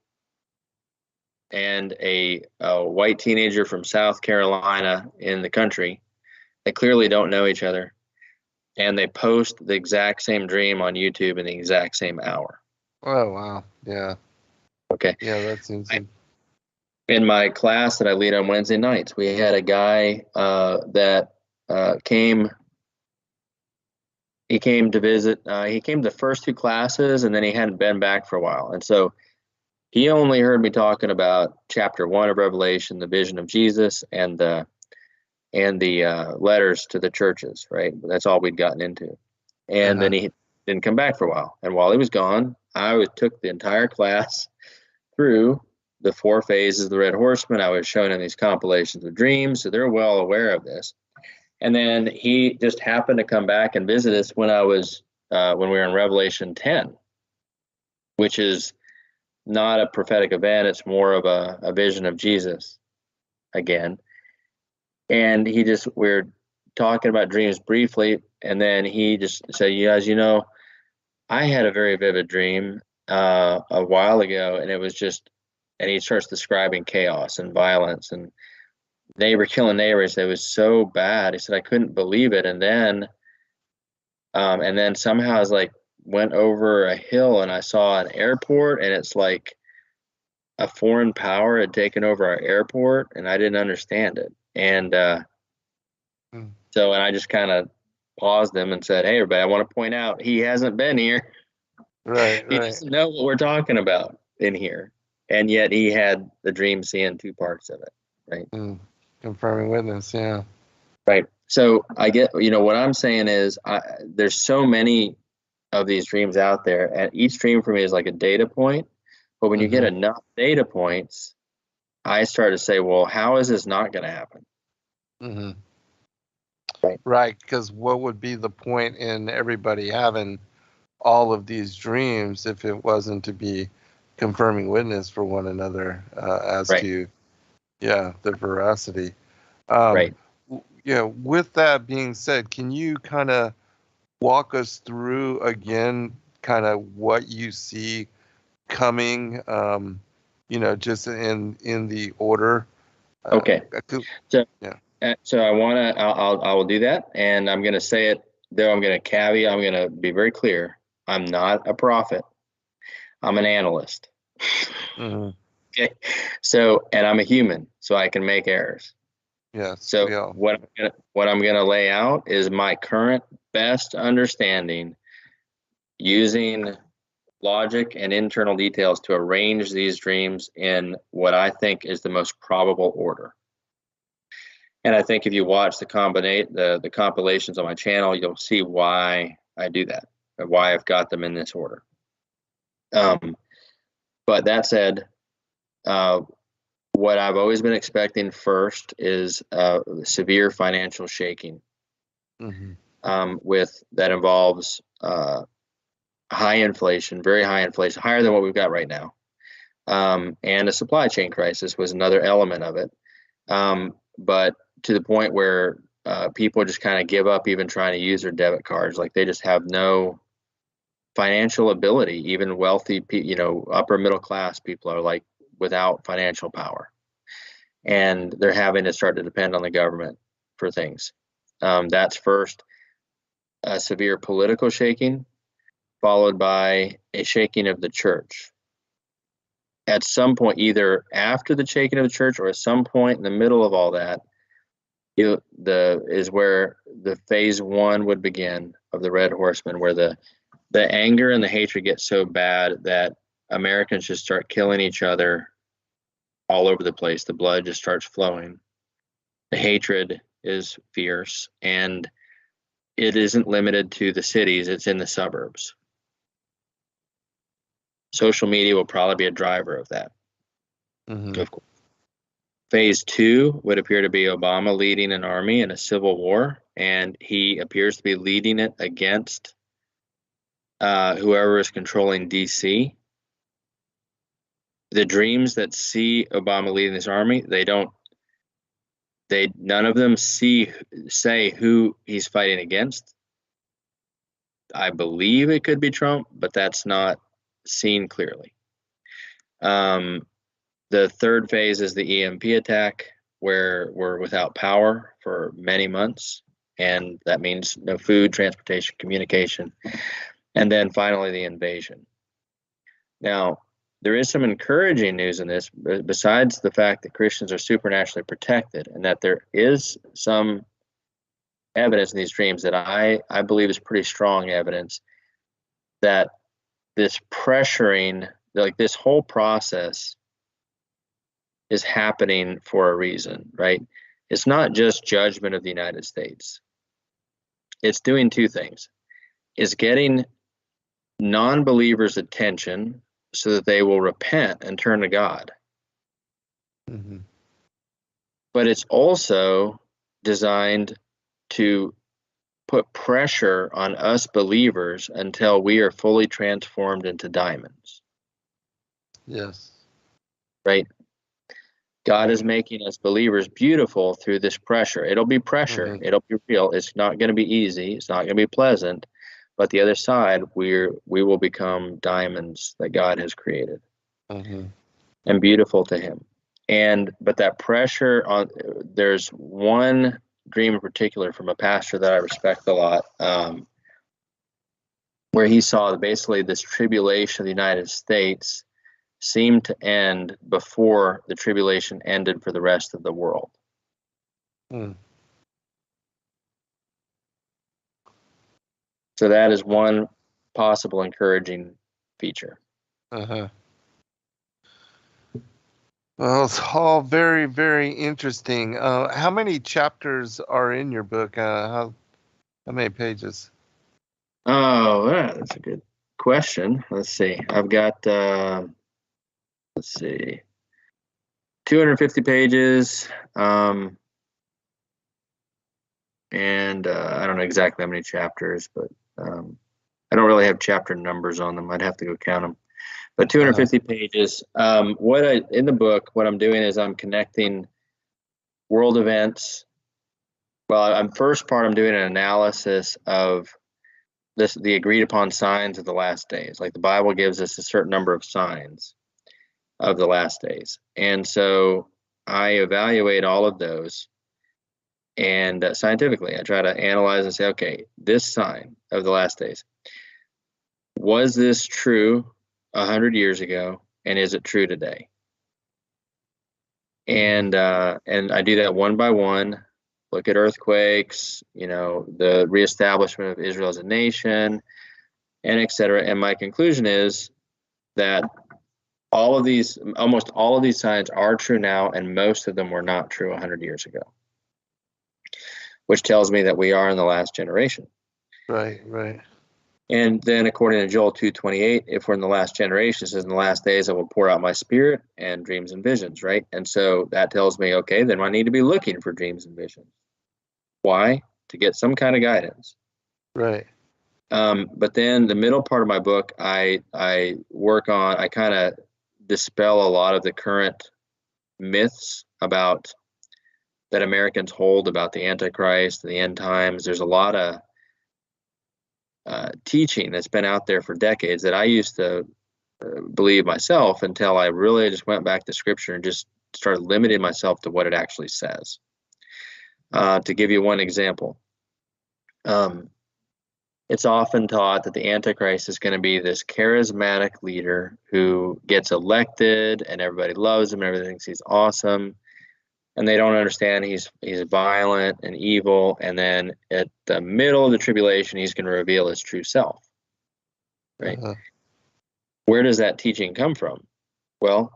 and a white teenager from South Carolina in the country. They clearly don't know each other, and they post the exact same dream on YouTube in the exact same hour. Oh, wow. Yeah. Okay. Yeah, that seems. In my class that I lead on Wednesday nights, we had a guy that came. He came to visit. He came to the first two classes, and then he hadn't been back for a while. And so he only heard me talking about chapter 1 of Revelation, the vision of Jesus, and the letters to the churches. Right, that's all we'd gotten into. And then he didn't come back for a while. And while he was gone, I took the entire class through the 4 phases of the Red Horsemen. I was showing him these compilations of dreams, so they're well aware of this. And then he just happened to come back and visit us when we were in Revelation 10, which is not a prophetic event. It's more of a vision of Jesus again. And we were talking about dreams briefly, and then he just said, "You guys, I had a very vivid dream a while ago, and it was just," and he starts describing chaos and violence and neighbor killing neighbors. It was so bad. He said, "I couldn't believe it." And then somehow I was like, went over a hill and I saw an airport, and it's like a foreign power had taken over our airport, and I didn't understand it. And and I just kind of paused him and said, "Hey, everybody, I want to point out he hasn't been here. Right. He doesn't know what we're talking about in here." And yet he had the dream seeing 2 parts of it. Confirming witness, yeah. Right. So I get, what I'm saying is there's so many of these dreams out there, and each dream for me is like a data point. But when you get enough data points, I start to say, well, how is this not going to happen? Right, because what would be the point in everybody having all of these dreams if it wasn't to be confirming witness for one another as to, the veracity. Right. With that being said, can you kind of walk us through again kind of what you see coming, just in the order? Okay. So I will do that, and I'm going to say it, though I'm going to caveat, I'm going to be very clear. I'm not a prophet. I'm an analyst. Okay. So, and I'm a human, so I can make errors. Yes. So what I'm going to lay out is my current best understanding using logic and internal details to arrange these dreams in what I think is the most probable order. And I think if you watch the compilations on my channel, you'll see why I do that, and why I've got them in this order. But that said, what I've always been expecting first is severe financial shaking, with that involves high inflation, very high inflation, higher than what we've got right now, and a supply chain crisis was another element of it. But to the point where people just kind of give up even trying to use their debit cards. Like they just have no financial ability. Even wealthy, upper middle class people are like without financial power, and they're having to start to depend on the government for things. That's first, a severe political shaking, followed by a shaking of the church. At some point, either after the shaking of the church or at some point in the middle of all that, is where the phase one would begin of the Red Horsemen, where the anger and the hatred get so bad that Americans just start killing each other all over the place. The blood just starts flowing. The hatred is fierce, and it isn't limited to the cities, it's in the suburbs. Social media will probably be a driver of that. Of course. Phase two would appear to be Obama leading an army in a civil war, and he appears to be leading it against whoever is controlling DC. The dreams that see Obama leading this army, none of them say who he's fighting against. I believe it could be Trump, but that's not seen clearly. The third phase is the EMP attack, where we're without power for many months, and that means no food, transportation, communication, and then finally the invasion. Now, there is some encouraging news in this, besides the fact that Christians are supernaturally protected, and that there is some evidence in these dreams that I believe is pretty strong evidence that this pressuring, like this whole process, is happening for a reason, right? It's not just judgment of the United States. It's doing two things. It's getting non-believers' attention so that they will repent and turn to God. But it's also designed to put pressure on us believers until we are fully transformed into diamonds. Yes. Right? God is making us believers beautiful through this pressure. It'll be pressure. It'll be real. It's not going to be easy. It's not going to be pleasant. But the other side, we will become diamonds that God has created, and beautiful to Him. But that pressure there's one dream in particular from a pastor that I respect a lot, where he saw basically this tribulation of the United States seemed to end before the tribulation ended for the rest of the world. So that is one possible encouraging feature. Well, it's all very, very interesting. How many chapters are in your book? How many pages? Oh, that's a good question. Let's see. I've got, let's see, 250 pages. And I don't know exactly how many chapters, but I don't really have chapter numbers on them. I'd have to go count them. But 250 pages. In the book, what I'm doing is I'm connecting world events. Well, I'm doing an analysis of the agreed upon signs of the last days. Like the Bible gives us a certain number of signs of the last days. And so I evaluate all of those. And scientifically, I try to analyze and say, okay, this sign of the last days, was this true 100 years ago, and is it true today? And I do that one by one. Look at earthquakes, the reestablishment of Israel as a nation, and et cetera. And my conclusion is that almost all of these signs are true now, and most of them were not true 100 years ago, which tells me that we are in the last generation. Right, right. And then according to Joel 2:28, if we're in the last generation, it says in the last days I will pour out my spirit and dreams and visions, right? And so that tells me, okay, then I need to be looking for dreams and visions. Why? To get some kind of guidance. Right. But then the middle part of my book, I kind of dispel a lot of the current myths that Americans hold about the Antichrist, the end times. There's a lot of teaching that's been out there for decades that I used to believe myself until I really just went back to Scripture and just started limiting myself to what it actually says. To give you one example, it's often taught that the Antichrist is going to be this charismatic leader who gets elected and everybody loves him and everybody thinks he's awesome. And they don't understand he's violent and evil. And then at the middle of the tribulation, he's going to reveal his true self. Right? Uh-huh. Where does that teaching come from? Well,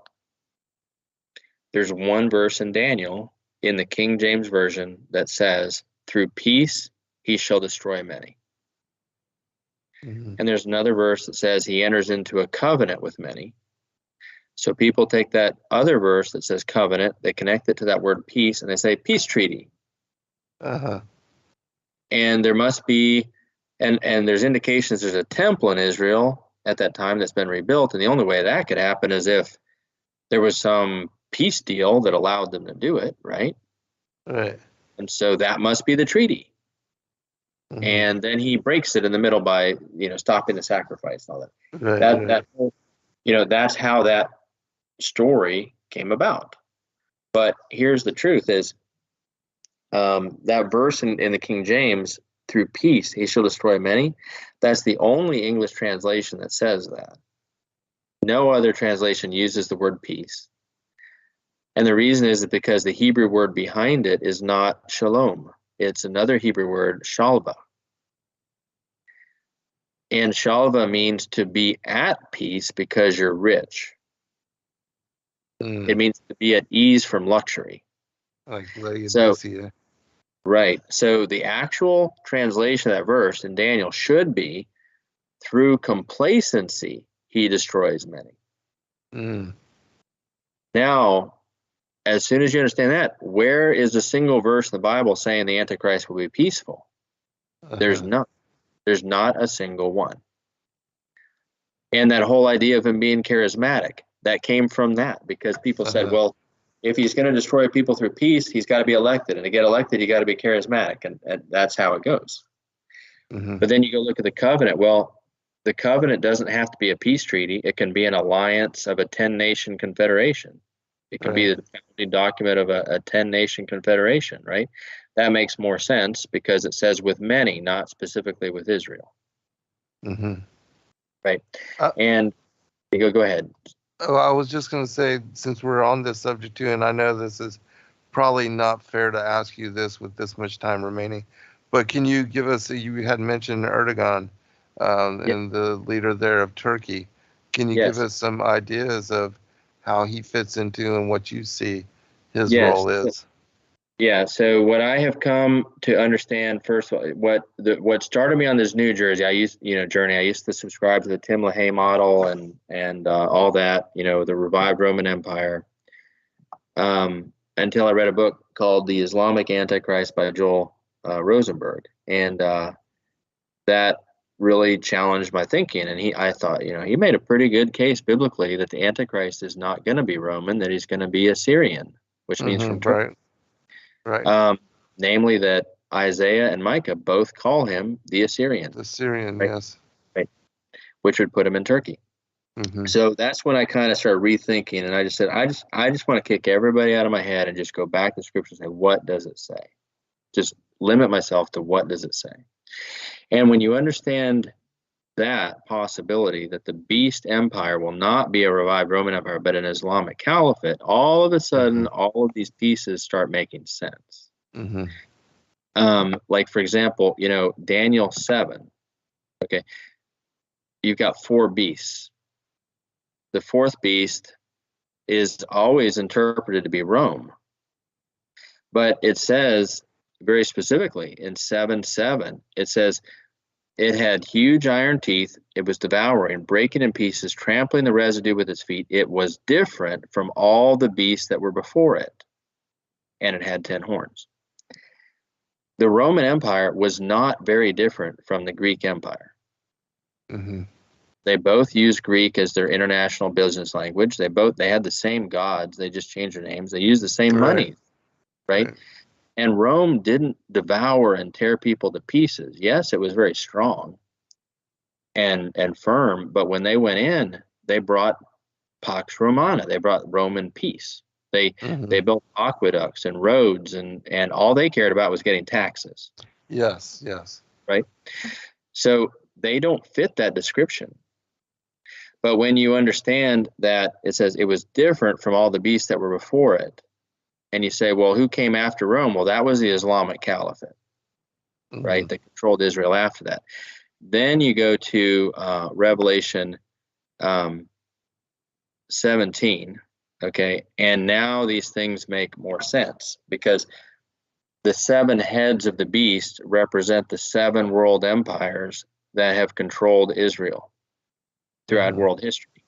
there's one verse in Daniel in the King James Version that says, through peace, he shall destroy many. Mm-hmm. And there's another verse that says he enters into a covenant with many. So people take that other verse that says covenant, they connect it to that word peace, and they say peace treaty. Uh-huh. And there must be, and there's indications there's a temple in Israel at that time that's been rebuilt, and the only way that could happen is if there was some peace deal that allowed them to do it, right? Right. And so that must be the treaty. Mm-hmm. And then he breaks it in the middle by, stopping the sacrifice and all that. Right. That's how that story came about. But here's the truth is that verse in the King James, through peace he shall destroy many, that's the only English translation that says that. No other translation uses the word peace. And the reason is because the Hebrew word behind it is not shalom. It's another Hebrew word, shalva. And shalva means to be at peace because you're rich. It means to be at ease from luxury. Like Laodicea. Right. So the actual translation of that verse in Daniel should be, through complacency, he destroys many. Mm. Now, as soon as you understand that, where is the single verse in the Bible saying the Antichrist will be peaceful? Uh-huh. There's none. There's not a single one. And that whole idea of him being charismatic, that came from that, because people said, well, if he's going to destroy people through peace, he's got to be elected. And to get elected, you got to be charismatic. And that's how it goes. Mm-hmm. But then you go look at the covenant. Well, the covenant doesn't have to be a peace treaty. It can be an alliance of a 10-nation confederation. It can be the founding document of a 10-nation confederation, right? That makes more sense because it says with many, not specifically with Israel. Mm-hmm. Right. And you go ahead. Oh, I was just going to say, since we're on this subject too, and I know this is probably not fair to ask you this with this much time remaining, but can you give us, you had mentioned Erdogan and the leader there of Turkey. Can you give us some ideas of how he fits into and what you see his Yes. role is. Yeah. So what I have come to understand, first of all, what started me on this new journey, I used to subscribe to the Tim LaHaye model and all that, the revived Roman Empire, until I read a book called The Islamic Antichrist by Joel Rosenberg, and that really challenged my thinking. And I thought, he made a pretty good case biblically that the Antichrist is not going to be Roman, that he's going to be Assyrian, which means from Turkey. Right. Namely that Isaiah and Micah both call him the Assyrian. The Syrian, right? yes. Right. Which would put him in Turkey. So that's when I kind of started rethinking, and I just said, I just want to kick everybody out of my head and just go back to Scripture and say, what does it say? Just limit myself to what does it say? And when you understand that possibility, that the beast empire will not be a revived Roman Empire, but an Islamic caliphate, all of a sudden, all of these pieces start making sense. Like, for example, Daniel 7, okay, you've got 4 beasts. The 4th beast is always interpreted to be Rome. But it says very specifically in 7:7, it says, it had huge iron teeth. It was devouring, breaking in pieces, trampling the residue with its feet. It was different from all the beasts that were before it. And it had 10 horns. The Roman Empire was not very different from the Greek Empire. They both used Greek as their international business language. They had the same gods. They just changed their names. They used the same money, right? And Rome didn't devour and tear people to pieces. Yes, it was very strong and firm, but when they went in, they brought Pax Romana. They brought Roman peace. They built aqueducts and roads, and all they cared about was getting taxes. Yes. Right? So they don't fit that description. But when you understand that it says it was different from all the beasts that were before it, and you say, well, who came after Rome? Well, that was the Islamic Caliphate, right? That controlled Israel after that. Then you go to Revelation 17, okay? And now these things make more sense because the 7 heads of the beast represent the 7 world empires that have controlled Israel throughout world history.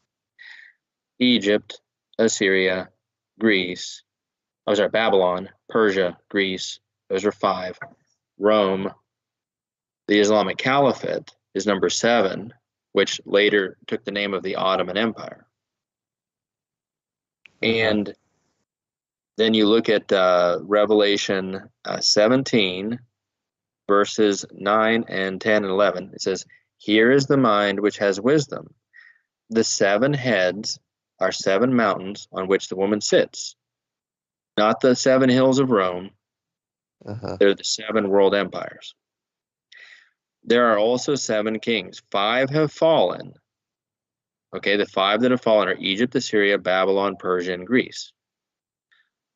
Egypt, Assyria, Greece, Babylon, Persia, Greece, those are 5. Rome, the Islamic Caliphate is number 7, which later took the name of the Ottoman Empire. And then you look at Revelation 17, verses 9 and 10 and 11. It says, here is the mind which has wisdom. The 7 heads are 7 mountains on which the woman sits. Not the 7 hills of Rome. They're the 7 world empires. There are also 7 kings. 5 have fallen. Okay, the 5 that have fallen are Egypt, Assyria, Babylon, Persia, and Greece.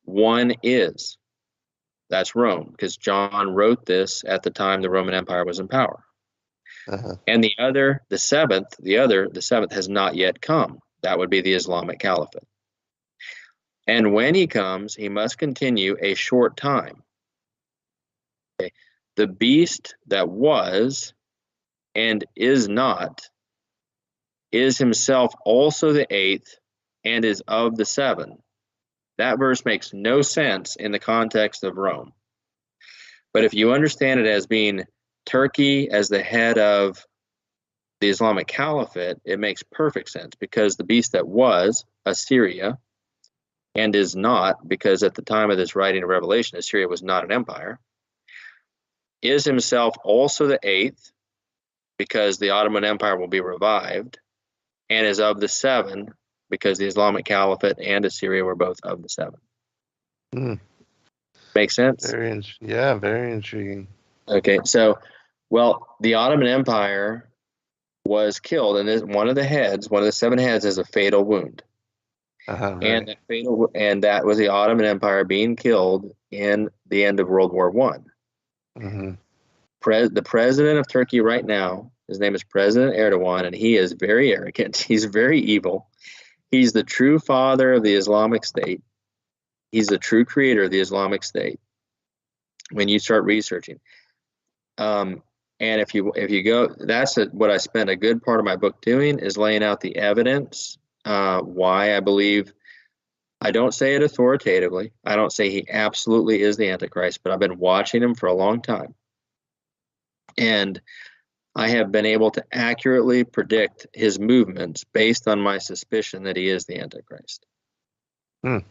1 is. That's Rome, because John wrote this at the time the Roman Empire was in power. And the seventh has not yet come. That would be the Islamic Caliphate. And when he comes, he must continue a short time. Okay. The beast that was and is not is himself also the 8th and is of the 7. That verse makes no sense in the context of Rome. But if you understand it as being Turkey as the head of the Islamic Caliphate, it makes perfect sense because the beast that was Assyria and is not, because at the time of this writing of Revelation, Assyria was not an empire, is himself also the 8th because the Ottoman Empire will be revived, and is of the 7 because the Islamic Caliphate and Assyria were both of the 7. Make sense? Very intriguing. Okay, so, well, the Ottoman Empire was killed, and one of the 7 heads has a fatal wound. And that was the Ottoman Empire being killed in the end of World War I. The president of Turkey right now, his name is President Erdogan, and he is very arrogant. He's very evil. He's the true father of the Islamic State. He's the true creator of the Islamic State. When you start researching, and if you go, that's what I spent a good part of my book doing, is laying out the evidence why I believe. I don't say it authoritatively. I don't say he absolutely is the Antichrist, but I've been watching him for a long time, and I have been able to accurately predict his movements based on my suspicion that he is the Antichrist.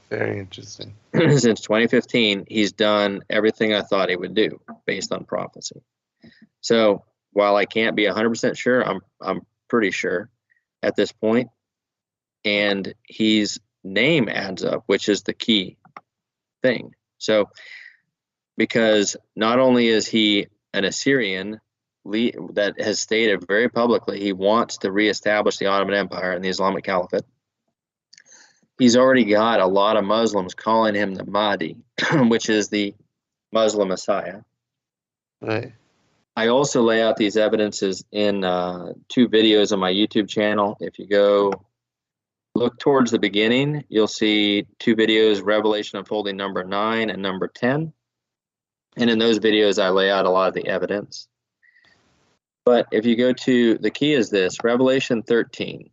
Very interesting. Since 2015, he's done everything I thought he would do based on prophecy. So while I can't be 100% sure, I'm pretty sure at this point. And his name adds up, which is the key thing. So because not only is he an Assyrian that has stated very publicly he wants to reestablish the Ottoman Empire and the Islamic Caliphate, he's already got a lot of Muslims calling him the Mahdi, which is the Muslim Messiah. Right. I also lay out these evidences in 2 videos on my YouTube channel. If you go look towards the beginning, you'll see 2 videos, Revelation Unfolding number 9 and number 10. And in those videos, I lay out a lot of the evidence. But if you go to, the key is this, Revelation 13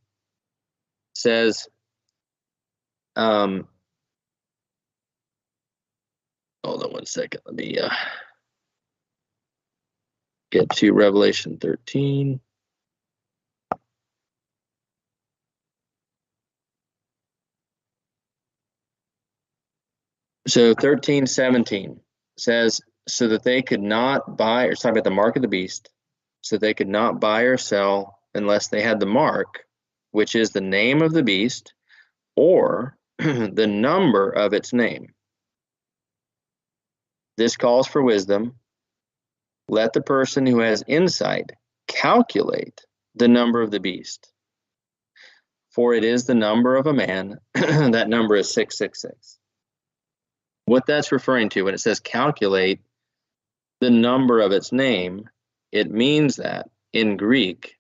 says, hold on one second. Let me get to Revelation 13. So 13:17 says, so that they could not buy, or it's talking about the mark of the beast, so they could not buy or sell unless they had the mark, which is the name of the beast, or the number of its name. This calls for wisdom. Let the person who has insight calculate the number of the beast, for it is the number of a man. That number is 666. What that's referring to when it says calculate the number of its name, it means that in Greek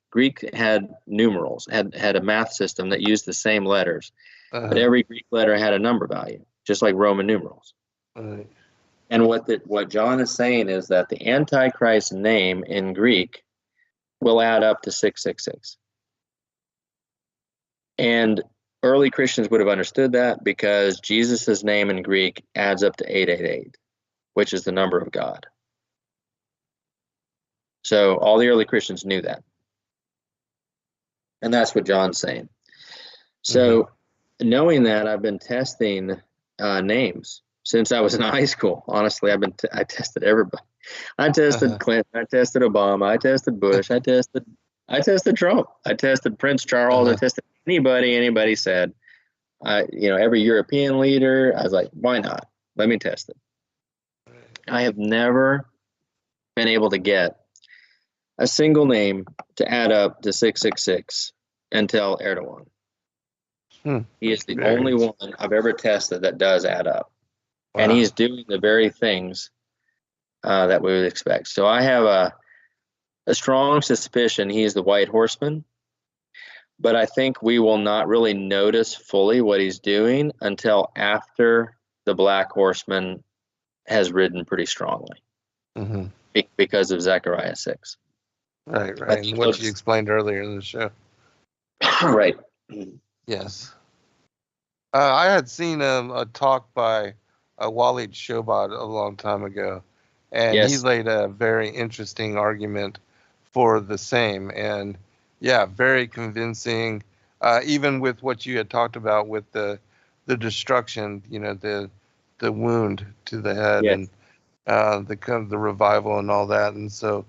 had numerals, had a math system that used the same letters, but every Greek letter had a number value, just like Roman numerals. And what John is saying is that the Antichrist's name in Greek will add up to 666. And early Christians would have understood that because Jesus' name in Greek adds up to 888, which is the number of God. So all the early Christians knew that. And that's what John's saying. So knowing that, I've been testing names since I was in high school. Honestly, I tested everybody. I tested Clinton, I tested Obama, I tested Bush, I tested Trump, I tested Prince Charles, I tested anybody said. Every European leader, I was like, why not? Let me test it. I have never been able to get a single name to add up to 666 until Erdogan. He is the only one I've ever tested that does add up. Wow. And he's doing the very things that we would expect. So I have a strong suspicion he's the white horseman, but I think we will not really notice fully what he's doing until after the black horseman has ridden pretty strongly because of Zechariah 6. Right. And what you explained earlier in the show. Right. Yes. I had seen a talk by Walid Shobat a long time ago, and he laid a very interesting argument for the same. And yeah, very convincing, even with what you had talked about with the destruction, the wound to the head and the revival and all that. And so,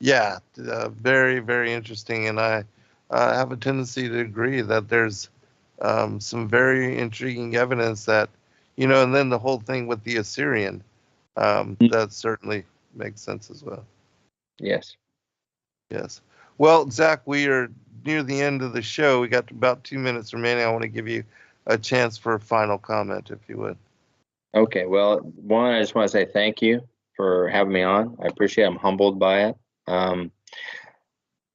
yeah, very, very interesting. And I have a tendency to agree that there's some very intriguing evidence that, and then the whole thing with the Assyrian, that certainly makes sense as well. Yes. Well, Zach, we are near the end of the show. We got about 2 minutes remaining. I want to give you a chance for a final comment, if you would. Okay. Well, one, I just want to say thank you for having me on. I appreciate it. I'm humbled by it.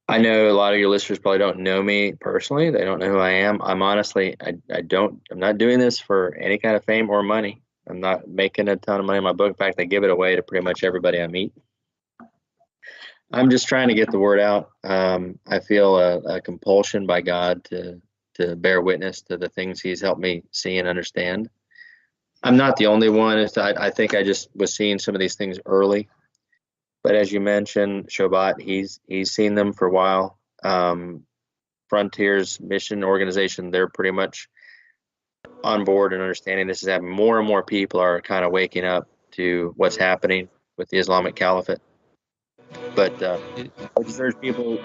I know a lot of your listeners probably don't know me personally. They don't know who I am. I'm honestly, I'm not doing this for any kind of fame or money. I'm not making a ton of money in my book. In fact, I give it away to pretty much everybody I meet. I'm just trying to get the word out. I feel a compulsion by God to bear witness to the things He's helped me see and understand. I'm not the only one. I think I just was seeing some of these things early. But as you mentioned, Shobat, he's seen them for a while. Frontiers Mission Organization, they're pretty much on board and understanding this is happening. More and more people are kind of waking up to what's happening with the Islamic Caliphate. But I just urge people,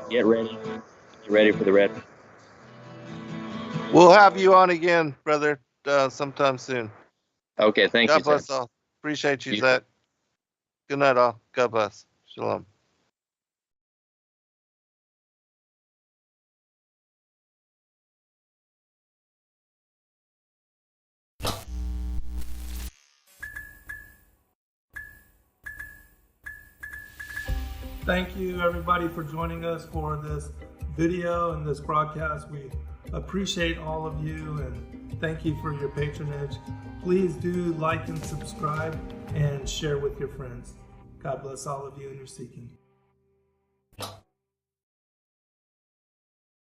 get ready for the red. We'll have you on again, brother, sometime soon. Okay, thank you. God bless all. Appreciate you, Zach. Good night, all. God bless. Shalom. Thank you, everybody, for joining us for this video and this broadcast. We appreciate all of you and thank you for your patronage. Please do like and subscribe and share with your friends. God bless all of you in your seeking.